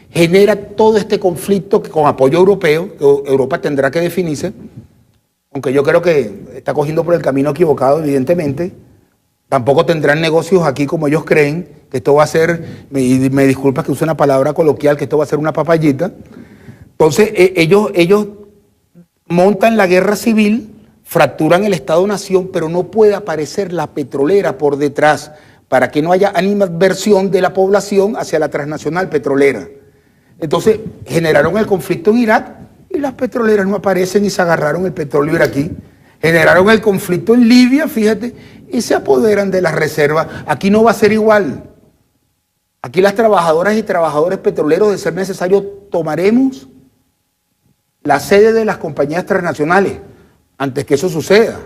genera todo este conflicto que, con apoyo europeo, que Europa tendrá que definirse, aunque yo creo que está cogiendo por el camino equivocado, evidentemente. Tampoco tendrán negocios aquí como ellos creen, que esto va a ser, me disculpas que use una palabra coloquial, que esto va a ser una papayita. Entonces ellos montan la guerra civil, fracturan el Estado-Nación, pero no puede aparecer la petrolera por detrás para que no haya animadversión de la población hacia la transnacional petrolera. Entonces generaron el conflicto en Irak y las petroleras no aparecen y se agarraron el petróleo iraquí. Generaron el conflicto en Libia, fíjate, y se apoderan de las reservas. Aquí no va a ser igual. Aquí las trabajadoras y trabajadores petroleros, de ser necesario, tomaremos la sede de las compañías transnacionales antes que eso suceda.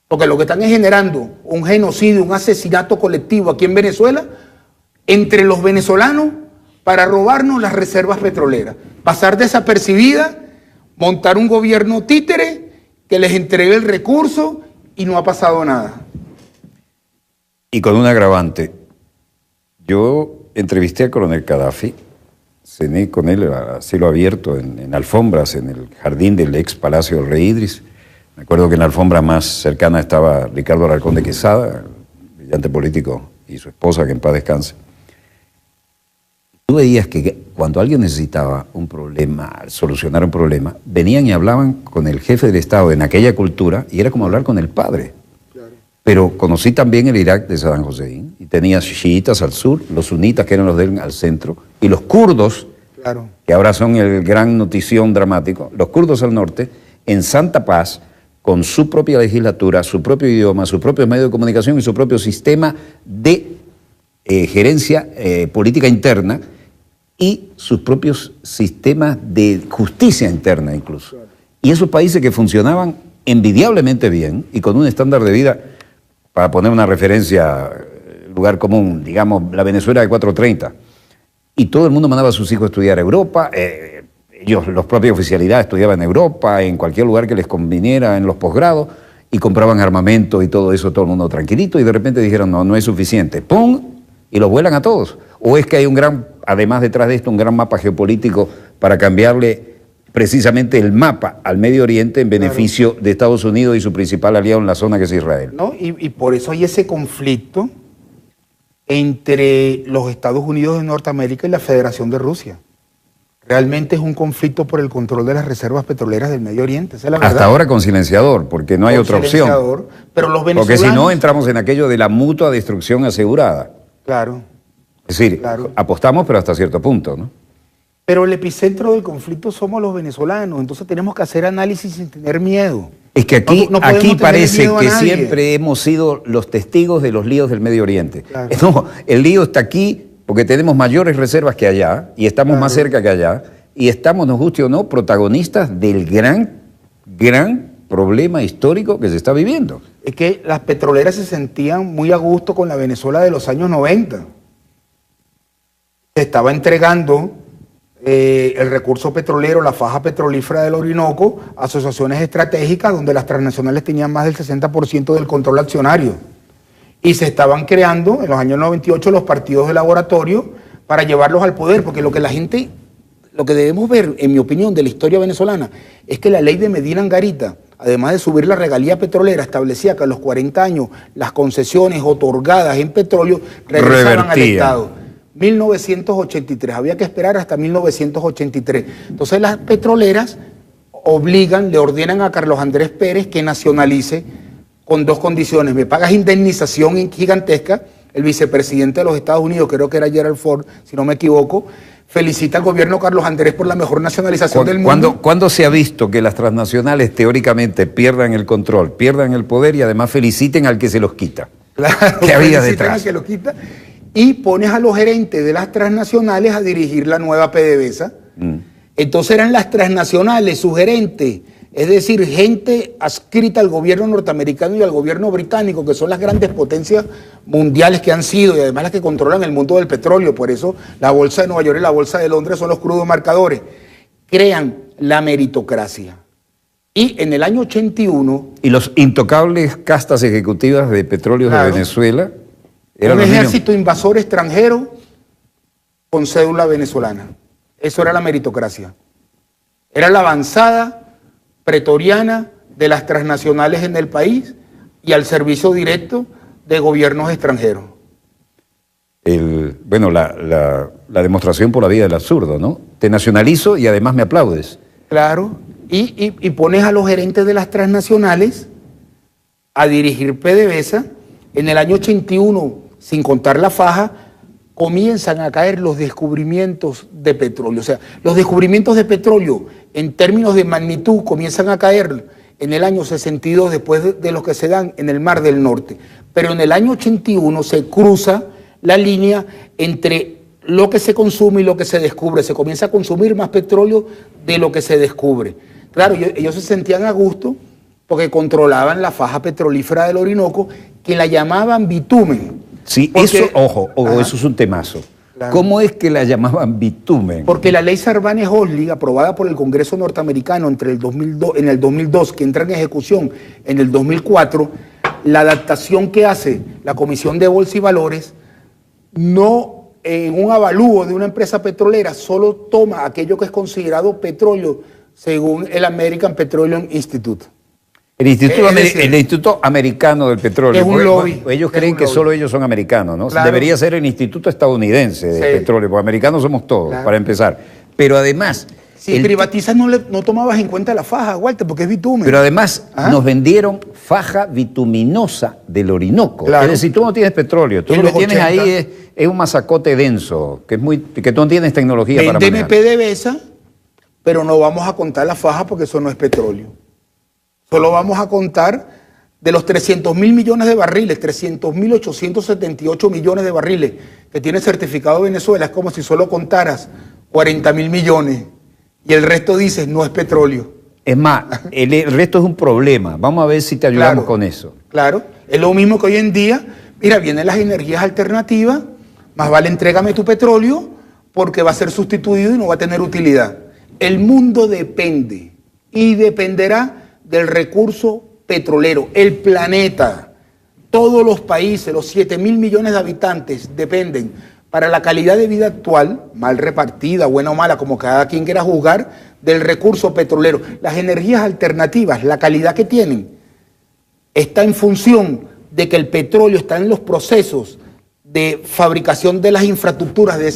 Porque lo que están es generando un genocidio, un asesinato colectivo aquí en Venezuela, entre los venezolanos, para robarnos las reservas petroleras. Pasar desapercibida, montar un gobierno títere que les entregue el recurso y no ha pasado nada. Y con un agravante. Yo entrevisté al coronel Gaddafi, cené con él a cielo abierto en alfombras en el jardín del ex Palacio del Rey Idris. Me acuerdo que en la alfombra más cercana estaba Ricardo Alarcón de Quesada, brillante político, y su esposa, que en paz descanse. Tú veías que cuando alguien necesitaba un problema, solucionar un problema, venían y hablaban con el jefe del Estado en aquella cultura y era como hablar con el padre. Claro. Pero conocí también el Irak de Saddam Hussein y tenía chiitas al sur, los sunitas que eran los de él al centro y los kurdos, claro, que ahora son el gran notición dramático, los kurdos al norte, en santa paz, con su propia legislatura, su propio idioma, su propio medio de comunicación y su propio sistema de gerencia política interna, y sus propios sistemas de justicia interna incluso. Y esos países que funcionaban envidiablemente bien y con un estándar de vida, para poner una referencia, lugar común, digamos, la Venezuela de 430, y todo el mundo mandaba a sus hijos a estudiar a Europa, ellos, los propios oficialidades, estudiaban en Europa, en cualquier lugar que les conviniera en los posgrados, y compraban armamento y todo eso, todo el mundo tranquilito, y de repente dijeron, no, no es suficiente, ¡pum!, y los vuelan a todos. ¿O es que hay un gran, además detrás de esto, un gran mapa geopolítico para cambiarle precisamente el mapa al Medio Oriente en beneficio de Estados Unidos y su principal aliado en la zona, que es Israel? ¿No? Y por eso hay ese conflicto entre los Estados Unidos de Norteamérica y la Federación de Rusia. Realmente es un conflicto por el control de las reservas petroleras del Medio Oriente, esa es la verdad. Hasta ahora con silenciador, porque no hay otra opción. Pero los venezolanos... Porque si no, entramos en aquello de la mutua destrucción asegurada. Claro. Es decir, claro, apostamos, pero hasta cierto punto, ¿no? Pero el epicentro del conflicto somos los venezolanos, entonces tenemos que hacer análisis sin tener miedo. Es que aquí parece que siempre hemos sido los testigos de los líos del Medio Oriente. Claro. No, el lío está aquí porque tenemos mayores reservas que allá y estamos más cerca que allá y estamos, nos guste o no, protagonistas del gran problema histórico que se está viviendo. Es que las petroleras se sentían muy a gusto con la Venezuela de los años 90. Se estaba entregando el recurso petrolero, la faja petrolífera del Orinoco, a asociaciones estratégicas donde las transnacionales tenían más del 60% del control accionario. Y se estaban creando en los años 98 los partidos de laboratorio para llevarlos al poder, porque lo que debemos ver, en mi opinión, de la historia venezolana, es que la ley de Medina Angarita, además de subir la regalía petrolera, establecía que a los 40 años las concesiones otorgadas en petróleo regresaban al Estado. 1983, había que esperar hasta 1983. Entonces las petroleras le ordenan a Carlos Andrés Pérez que nacionalice con dos condiciones: me pagas indemnización gigantesca. El vicepresidente de los Estados Unidos, creo que era Gerald Ford, si no me equivoco, felicita al gobierno Carlos Andrés por la mejor nacionalización del mundo. ¿Cuándo se ha visto que las transnacionales teóricamente pierdan el control, pierdan el poder y además feliciten al que se los quita? Claro, ¿qué había detrás? Al que los quita. Y pones a los gerentes de las transnacionales a dirigir la nueva PDVSA. Entonces eran las transnacionales, sus gerentes, es decir, gente adscrita al gobierno norteamericano y al gobierno británico, que son las grandes potencias mundiales que han sido y además las que controlan el mundo del petróleo. Por eso la bolsa de Nueva York y la bolsa de Londres son los crudos marcadores. Crean la meritocracia Y en el año 81... Y los intocables castas ejecutivas de petróleos de Venezuela eran un ejército invasor extranjero con cédula venezolana. Eso era la meritocracia. Era la avanzada pretoriana de las transnacionales en el país y al servicio directo de gobiernos extranjeros. Bueno, la demostración por la vía del absurdo, ¿no? Te nacionalizo y además me aplaudes. Claro, y pones a los gerentes de las transnacionales a dirigir PDVSA. En el año 81, sin contar la faja, comienzan a caer los descubrimientos de petróleo. O sea, los descubrimientos de petróleo en términos de magnitud comienzan a caer en el año 62 después de los que se dan en el Mar del Norte. Pero en el año 81 se cruza la línea entre lo que se consume y lo que se descubre. Se comienza a consumir más petróleo de lo que se descubre. Claro, ellos se sentían a gusto porque controlaban la faja petrolífera del Orinoco, que la llamaban bitumen. Sí, porque, eso, ojo, eso es un temazo. Claro. ¿Cómo es que la llamaban bitumen? Porque la ley Sarbanes-Oxley, aprobada por el Congreso norteamericano en el 2002, que entra en ejecución en el 2004, la adaptación que hace la Comisión de Bolsa y Valores, no en un avalúo de una empresa petrolera, solo toma aquello que es considerado petróleo según el American Petroleum Institute. El Instituto Americano del Petróleo. Es un lobby. Ellos creen que solo ellos son americanos, ¿no? Claro. Debería ser el Instituto Estadounidense de Petróleo, porque americanos somos todos, para empezar. Pero además... Si privatizas no tomabas en cuenta la faja, Walter, porque es bitumen. Pero además nos vendieron faja bituminosa del Orinoco. Claro. Es decir, tú no tienes petróleo, tú lo que tienes ahí es un masacote denso, que tú no tienes tecnología para manejar. PDVSA, pero no vamos a contar la faja porque eso no es petróleo. Solo vamos a contar de los 300.000 millones de barriles, 300.878 millones de barriles que tiene certificado Venezuela. Es como si solo contaras 40.000 millones y el resto dices no es petróleo. Es más, el resto es un problema. Vamos a ver si te ayudamos con eso. Claro, es lo mismo que hoy en día, mira, vienen las energías alternativas, más vale entrégame tu petróleo porque va a ser sustituido y no va a tener utilidad. El mundo depende y dependerá del recurso petrolero. El planeta, todos los países, los 7.000 millones de habitantes dependen para la calidad de vida actual, mal repartida, buena o mala, como cada quien quiera juzgar, del recurso petrolero. Las energías alternativas, la calidad que tienen, está en función de que el petróleo está en los procesos de fabricación de las infraestructuras de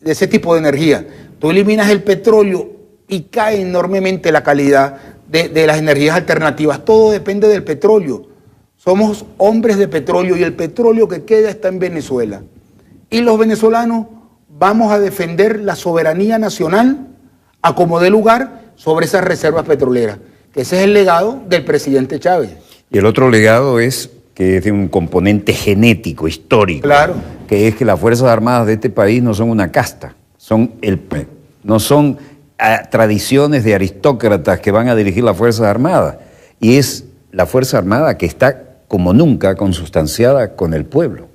ese tipo de energía. Tú eliminas el petróleo y cae enormemente la calidad de las energías alternativas. Todo depende del petróleo. Somos hombres de petróleo y el petróleo que queda está en Venezuela. Y los venezolanos vamos a defender la soberanía nacional a como dé lugar sobre esas reservas petroleras, que ese es el legado del presidente Chávez. Y el otro legado es que es de un componente genético, histórico, claro, que es que las Fuerzas Armadas de este país no son una casta, no son tradiciones de aristócratas que van a dirigir las Fuerzas Armadas, y es la Fuerza Armada que está como nunca consustanciada con el pueblo.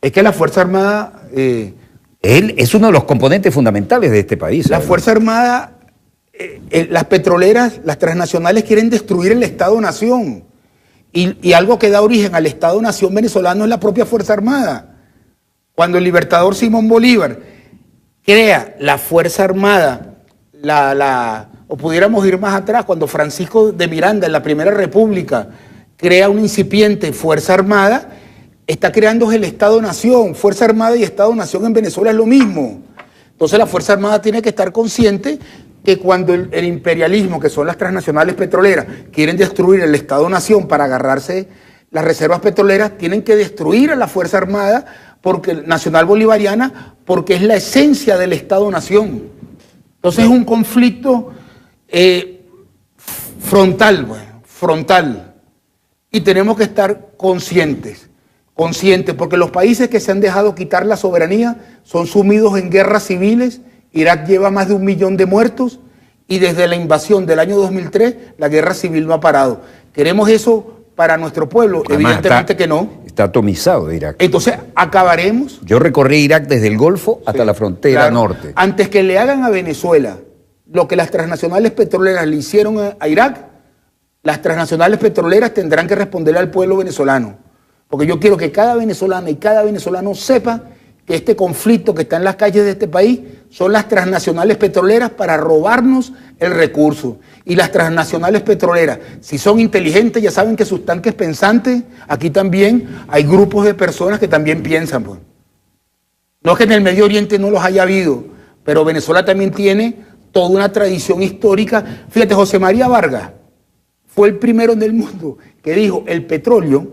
Es que la Fuerza Armada... Él es uno de los componentes fundamentales de este país. La Fuerza Armada, las petroleras, las transnacionales quieren destruir el Estado-Nación, y algo que da origen al Estado-Nación venezolano es la propia Fuerza Armada. Cuando el libertador Simón Bolívar crea la Fuerza Armada, o pudiéramos ir más atrás, cuando Francisco de Miranda en la Primera República crea una incipiente Fuerza Armada, está creando el Estado-Nación. Fuerza Armada y Estado-Nación en Venezuela es lo mismo. Entonces la Fuerza Armada tiene que estar consciente que cuando el imperialismo, que son las transnacionales petroleras, quieren destruir el Estado-Nación para agarrarse las reservas petroleras, tienen que destruir a la Fuerza Armada nacional bolivariana, porque es la esencia del Estado-Nación. Entonces es un conflicto frontal. Y tenemos que estar conscientes, porque los países que se han dejado quitar la soberanía son sumidos en guerras civiles. Irak lleva más de 1 millón de muertos y desde la invasión del año 2003 la guerra civil no ha parado. ¿Queremos eso para nuestro pueblo? Además, evidentemente que no. Está atomizado Irak. Entonces acabaremos. Yo recorrí Irak desde el Golfo hasta la frontera norte. Antes que le hagan a Venezuela lo que las transnacionales petroleras le hicieron a Irak, las transnacionales petroleras tendrán que responderle al pueblo venezolano. Porque yo quiero que cada venezolana y cada venezolano sepa que este conflicto que está en las calles de este país son las transnacionales petroleras para robarnos el recurso. Y las transnacionales petroleras, si son inteligentes, ya saben que sus tanques pensantes, aquí también hay grupos de personas que también piensan. Pues. No es que en el Medio Oriente no los haya habido, pero Venezuela también tiene toda una tradición histórica. Fíjate, José María Vargas fue el primero en el mundo que dijo, el petróleo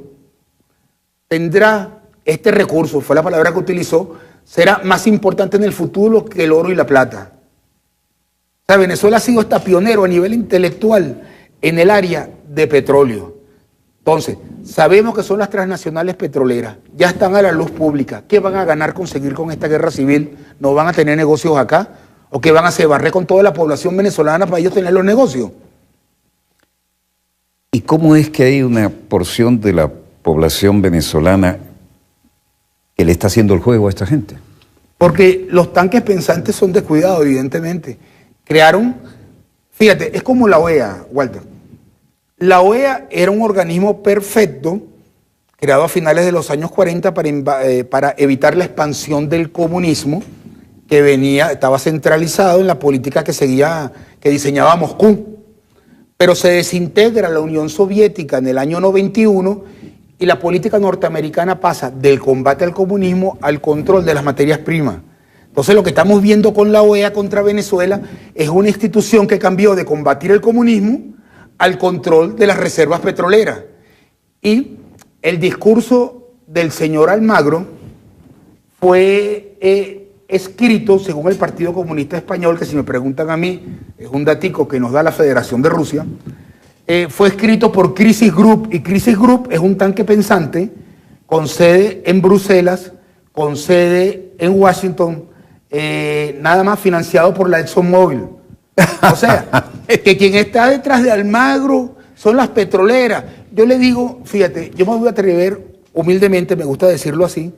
tendrá este recurso, fue la palabra que utilizó, será más importante en el futuro que el oro y la plata. O sea, Venezuela ha sido hasta pionero a nivel intelectual en el área de petróleo. Entonces, sabemos que son las transnacionales petroleras, ya están a la luz pública. ¿Qué van a ganar conseguir con esta guerra civil? ¿No van a tener negocios acá? ¿O qué van a hacer? ¿Barrer con toda la población venezolana para ellos tener los negocios? ¿Y cómo es que hay una porción de la población venezolana que le está haciendo el juego a esta gente? Porque los tanques pensantes son descuidados, evidentemente. Crearon, fíjate, es como la OEA, Walter. La OEA era un organismo perfecto, creado a finales de los años 40 para evitar la expansión del comunismo que estaba centralizado en la política que diseñaba Moscú. Pero se desintegra la Unión Soviética en el año 91 y la política norteamericana pasa del combate al comunismo al control de las materias primas. Entonces lo que estamos viendo con la OEA contra Venezuela es una institución que cambió de combatir el comunismo al control de las reservas petroleras. Y el discurso del señor Almagro fue escrito, según el Partido Comunista Español, que si me preguntan a mí, es un datico que nos da la Federación de Rusia, fue escrito por Crisis Group, y Crisis Group es un tanque pensante con sede en Bruselas, con sede en Washington, nada más financiado por la ExxonMobil. O sea, que quien está detrás de Almagro son las petroleras. Yo le digo, fíjate, yo me voy a atrever, humildemente, me gusta decirlo así,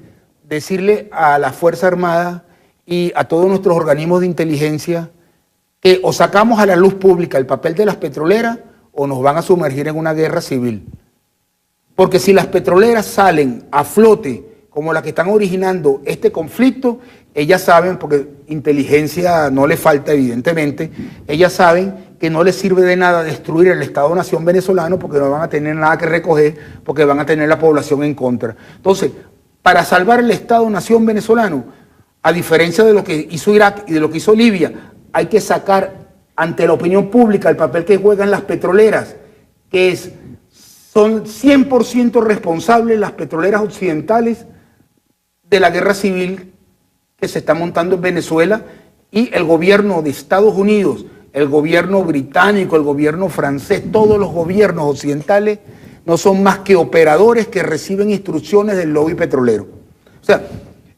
decirle a la Fuerza Armada y a todos nuestros organismos de inteligencia que o sacamos a la luz pública el papel de las petroleras o nos van a sumergir en una guerra civil. Porque si las petroleras salen a flote como las que están originando este conflicto, ellas saben, porque inteligencia no le falta evidentemente, ellas saben que no les sirve de nada destruir el Estado-Nación venezolano porque no van a tener nada que recoger, porque van a tener la población en contra. Entonces, para salvar el Estado-Nación venezolano, a diferencia de lo que hizo Irak y de lo que hizo Libia, hay que sacar ante la opinión pública el papel que juegan las petroleras, que son 100% responsables las petroleras occidentales de la guerra civil que se está montando en Venezuela, y el gobierno de Estados Unidos, el gobierno británico, el gobierno francés, todos los gobiernos occidentales no son más que operadores que reciben instrucciones del lobby petrolero. O sea,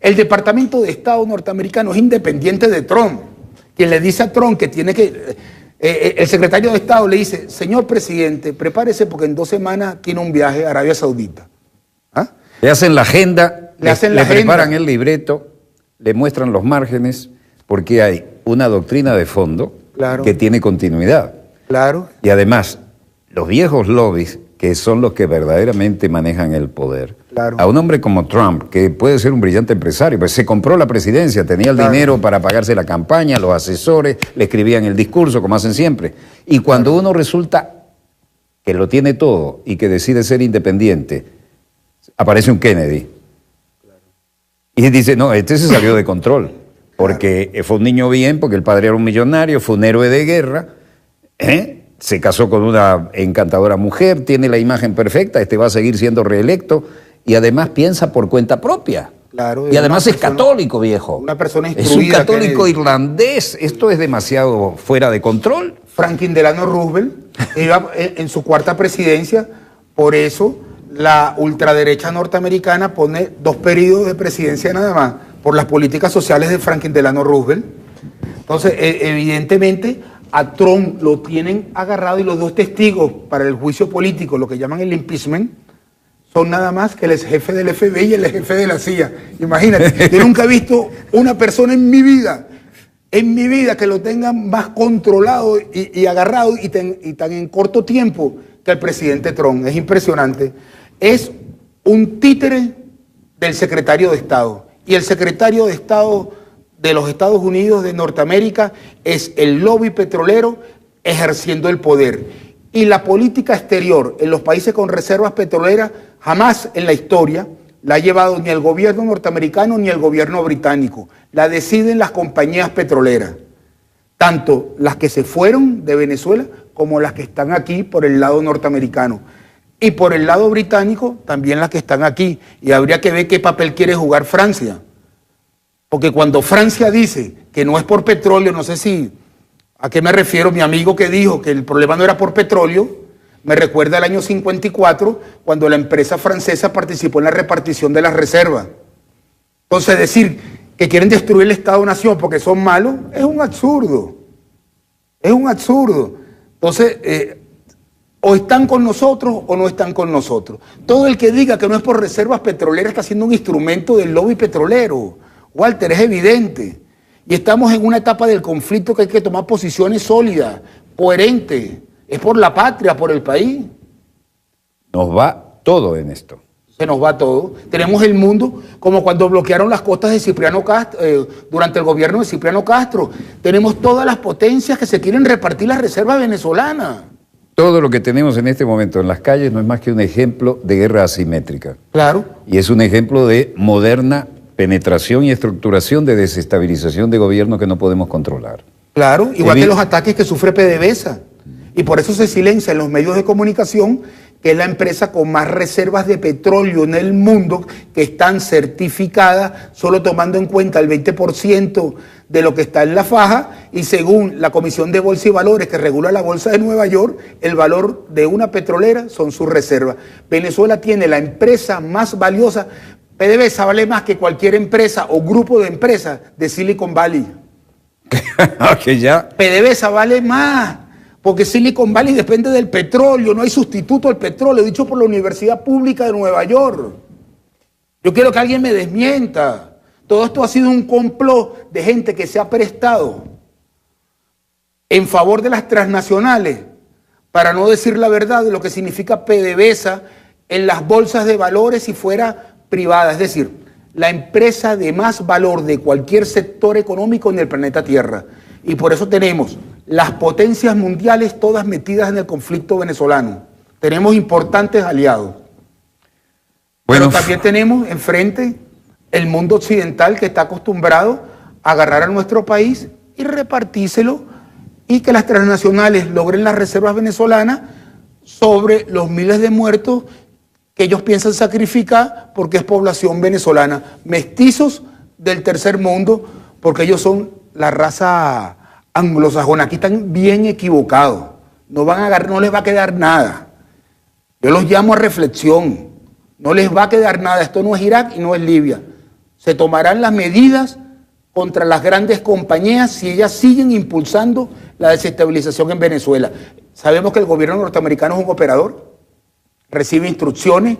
el Departamento de Estado norteamericano es independiente de Trump. Quien le dice a Trump que tiene que... el secretario de Estado le dice, señor presidente, prepárese porque en 2 semanas tiene un viaje a Arabia Saudita. ¿Ah? Le hacen la agenda, le preparan el libreto, le muestran los márgenes, porque hay una doctrina de fondo que tiene continuidad. Claro. Y además, los viejos lobbies, que son los que verdaderamente manejan el poder, a un hombre como Trump, que puede ser un brillante empresario, pues se compró la presidencia, tenía el dinero para pagarse la campaña, los asesores le escribían el discurso, como hacen siempre. Y cuando uno resulta que lo tiene todo y que decide ser independiente, aparece un Kennedy. Y dice, no, este se salió de control, porque fue un niño bien, porque el padre era un millonario, fue un héroe de guerra, se casó con una encantadora mujer, tiene la imagen perfecta, este va a seguir siendo reelecto, y además piensa por cuenta propia. Claro, y además es católico, viejo. Una persona instruida. Es un católico irlandés. Esto es demasiado fuera de control. Franklin Delano Roosevelt iba en su 4ª presidencia, por eso la ultraderecha norteamericana pone 2 periodos de presidencia nada más, por las políticas sociales de Franklin Delano Roosevelt. Entonces, evidentemente, a Trump lo tienen agarrado y los 2 testigos para el juicio político, lo que llaman el impeachment, son nada más que el ex jefe del FBI y el ex jefe de la CIA. Imagínate, yo nunca he visto una persona en mi vida que lo tengan más controlado y agarrado y tan en corto tiempo que el presidente Trump. Es impresionante. Es un títere del secretario de Estado. Y el secretario de Estado de los Estados Unidos de Norteamérica es el lobby petrolero ejerciendo el poder. Y la política exterior en los países con reservas petroleras jamás en la historia la ha llevado ni el gobierno norteamericano ni el gobierno británico. La deciden las compañías petroleras, tanto las que se fueron de Venezuela como las que están aquí por el lado norteamericano. Y por el lado británico también las que están aquí. Y habría que ver qué papel quiere jugar Francia. Porque cuando Francia dice que no es por petróleo, no sé si a qué me refiero, mi amigo que dijo que el problema no era por petróleo, me recuerda el año 54, cuando la empresa francesa participó en la repartición de las reservas. Entonces decir que quieren destruir el Estado-Nación porque son malos es un absurdo. Es un absurdo. Entonces, o están con nosotros o no están con nosotros. Todo el que diga que no es por reservas petroleras está siendo un instrumento del lobby petrolero. Walter, es evidente. Y estamos en una etapa del conflicto que hay que tomar posiciones sólidas, coherentes. Es por la patria, por el país. Nos va todo en esto. Se nos va todo. Tenemos el mundo como cuando bloquearon las costas de Cipriano Castro, durante el gobierno de Cipriano Castro. Tenemos todas las potencias que se quieren repartir las reservas venezolanas. Todo lo que tenemos en este momento en las calles no es más que un ejemplo de guerra asimétrica. Claro. Y es un ejemplo de moderna penetración y estructuración de desestabilización de gobierno que no podemos controlar. Claro, igual que los ataques que sufre PDVSA. Y por eso se silencia en los medios de comunicación que es la empresa con más reservas de petróleo en el mundo, que están certificadas solo tomando en cuenta el 20% de lo que está en la faja, y según la Comisión de Bolsa y Valores que regula la Bolsa de Nueva York, el valor de una petrolera son sus reservas. Venezuela tiene la empresa más valiosa. PDVSA vale más que cualquier empresa o grupo de empresas de Silicon Valley. Que ya. PDVSA vale más, porque Silicon Valley depende del petróleo, no hay sustituto al petróleo, dicho por la Universidad Pública de Nueva York. Yo quiero que alguien me desmienta. Todo esto ha sido un complot de gente que se ha prestado en favor de las transnacionales, para no decir la verdad de lo que significa PDVSA en las bolsas de valores si fuera privada, es decir, la empresa de más valor de cualquier sector económico en el planeta Tierra. Y por eso tenemos las potencias mundiales todas metidas en el conflicto venezolano. Tenemos importantes aliados. Bueno, pero también tenemos enfrente el mundo occidental que está acostumbrado a agarrar a nuestro país y repartírselo, y que las transnacionales logren las reservas venezolanas sobre los miles de muertos que ellos piensan sacrificar porque es población venezolana, mestizos del tercer mundo, porque ellos son la raza anglosajona. Aquí están bien equivocados, no les va a quedar nada. Yo los llamo a reflexión, no les va a quedar nada. Esto no es Irak y no es Libia. Se tomarán las medidas contra las grandes compañías si ellas siguen impulsando la desestabilización en Venezuela. Sabemos que el gobierno norteamericano es un operador, recibe instrucciones,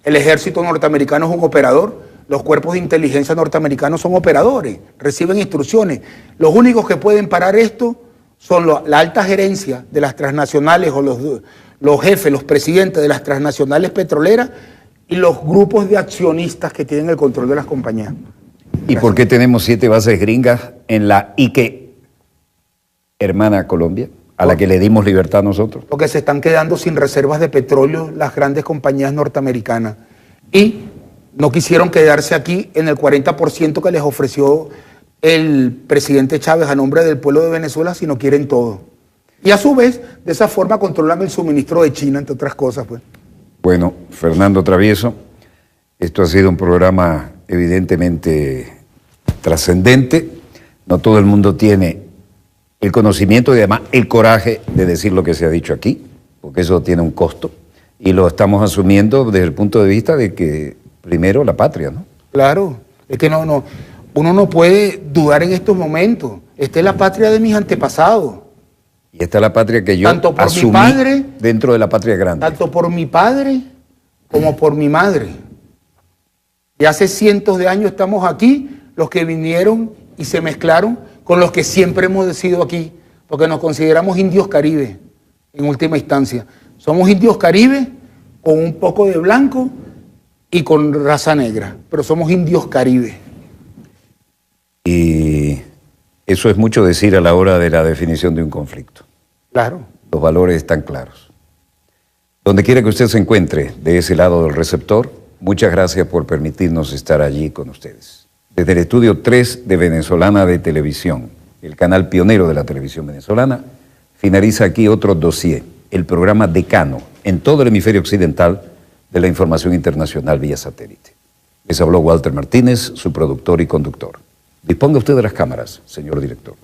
el ejército norteamericano es un operador, los cuerpos de inteligencia norteamericanos son operadores, reciben instrucciones. Los únicos que pueden parar esto son la alta gerencia de las transnacionales, o los jefes, los presidentes de las transnacionales petroleras, y los grupos de accionistas que tienen el control de las compañías. ¿Y por qué tenemos 7 bases gringas en la Ique, hermana Colombia, a la que le dimos libertad a nosotros? Porque se están quedando sin reservas de petróleo las grandes compañías norteamericanas. Y no quisieron quedarse aquí en el 40% que les ofreció el presidente Chávez a nombre del pueblo de Venezuela, sino quieren todo. Y a su vez, de esa forma controlan el suministro de China, entre otras cosas, pues. Bueno, Fernando Travieso, esto ha sido un programa evidentemente trascendente. No todo el mundo tiene el conocimiento y además el coraje de decir lo que se ha dicho aquí, porque eso tiene un costo, y lo estamos asumiendo desde el punto de vista de que primero la patria, ¿no? Claro, es que uno no puede dudar en estos momentos. Esta es la patria de mis antepasados. Y esta es la patria que yo tanto por asumí mi padre, dentro de la patria grande. Tanto por mi padre como por mi madre. Y hace cientos de años estamos aquí, los que vinieron y se mezclaron con los que siempre hemos sido aquí, porque nos consideramos indios caribes, en última instancia. Somos indios caribe con un poco de blanco y con raza negra, pero somos indios caribe. Y eso es mucho decir a la hora de la definición de un conflicto. Claro. Los valores están claros. Donde quiera que usted se encuentre de ese lado del receptor, muchas gracias por permitirnos estar allí con ustedes. Desde el estudio 3 de Venezolana de Televisión, el canal pionero de la televisión venezolana, finaliza aquí otro dossier, el programa decano en todo el hemisferio occidental de la información internacional vía satélite. Les habló Walter Martínez, su productor y conductor. Disponga usted de las cámaras, señor director.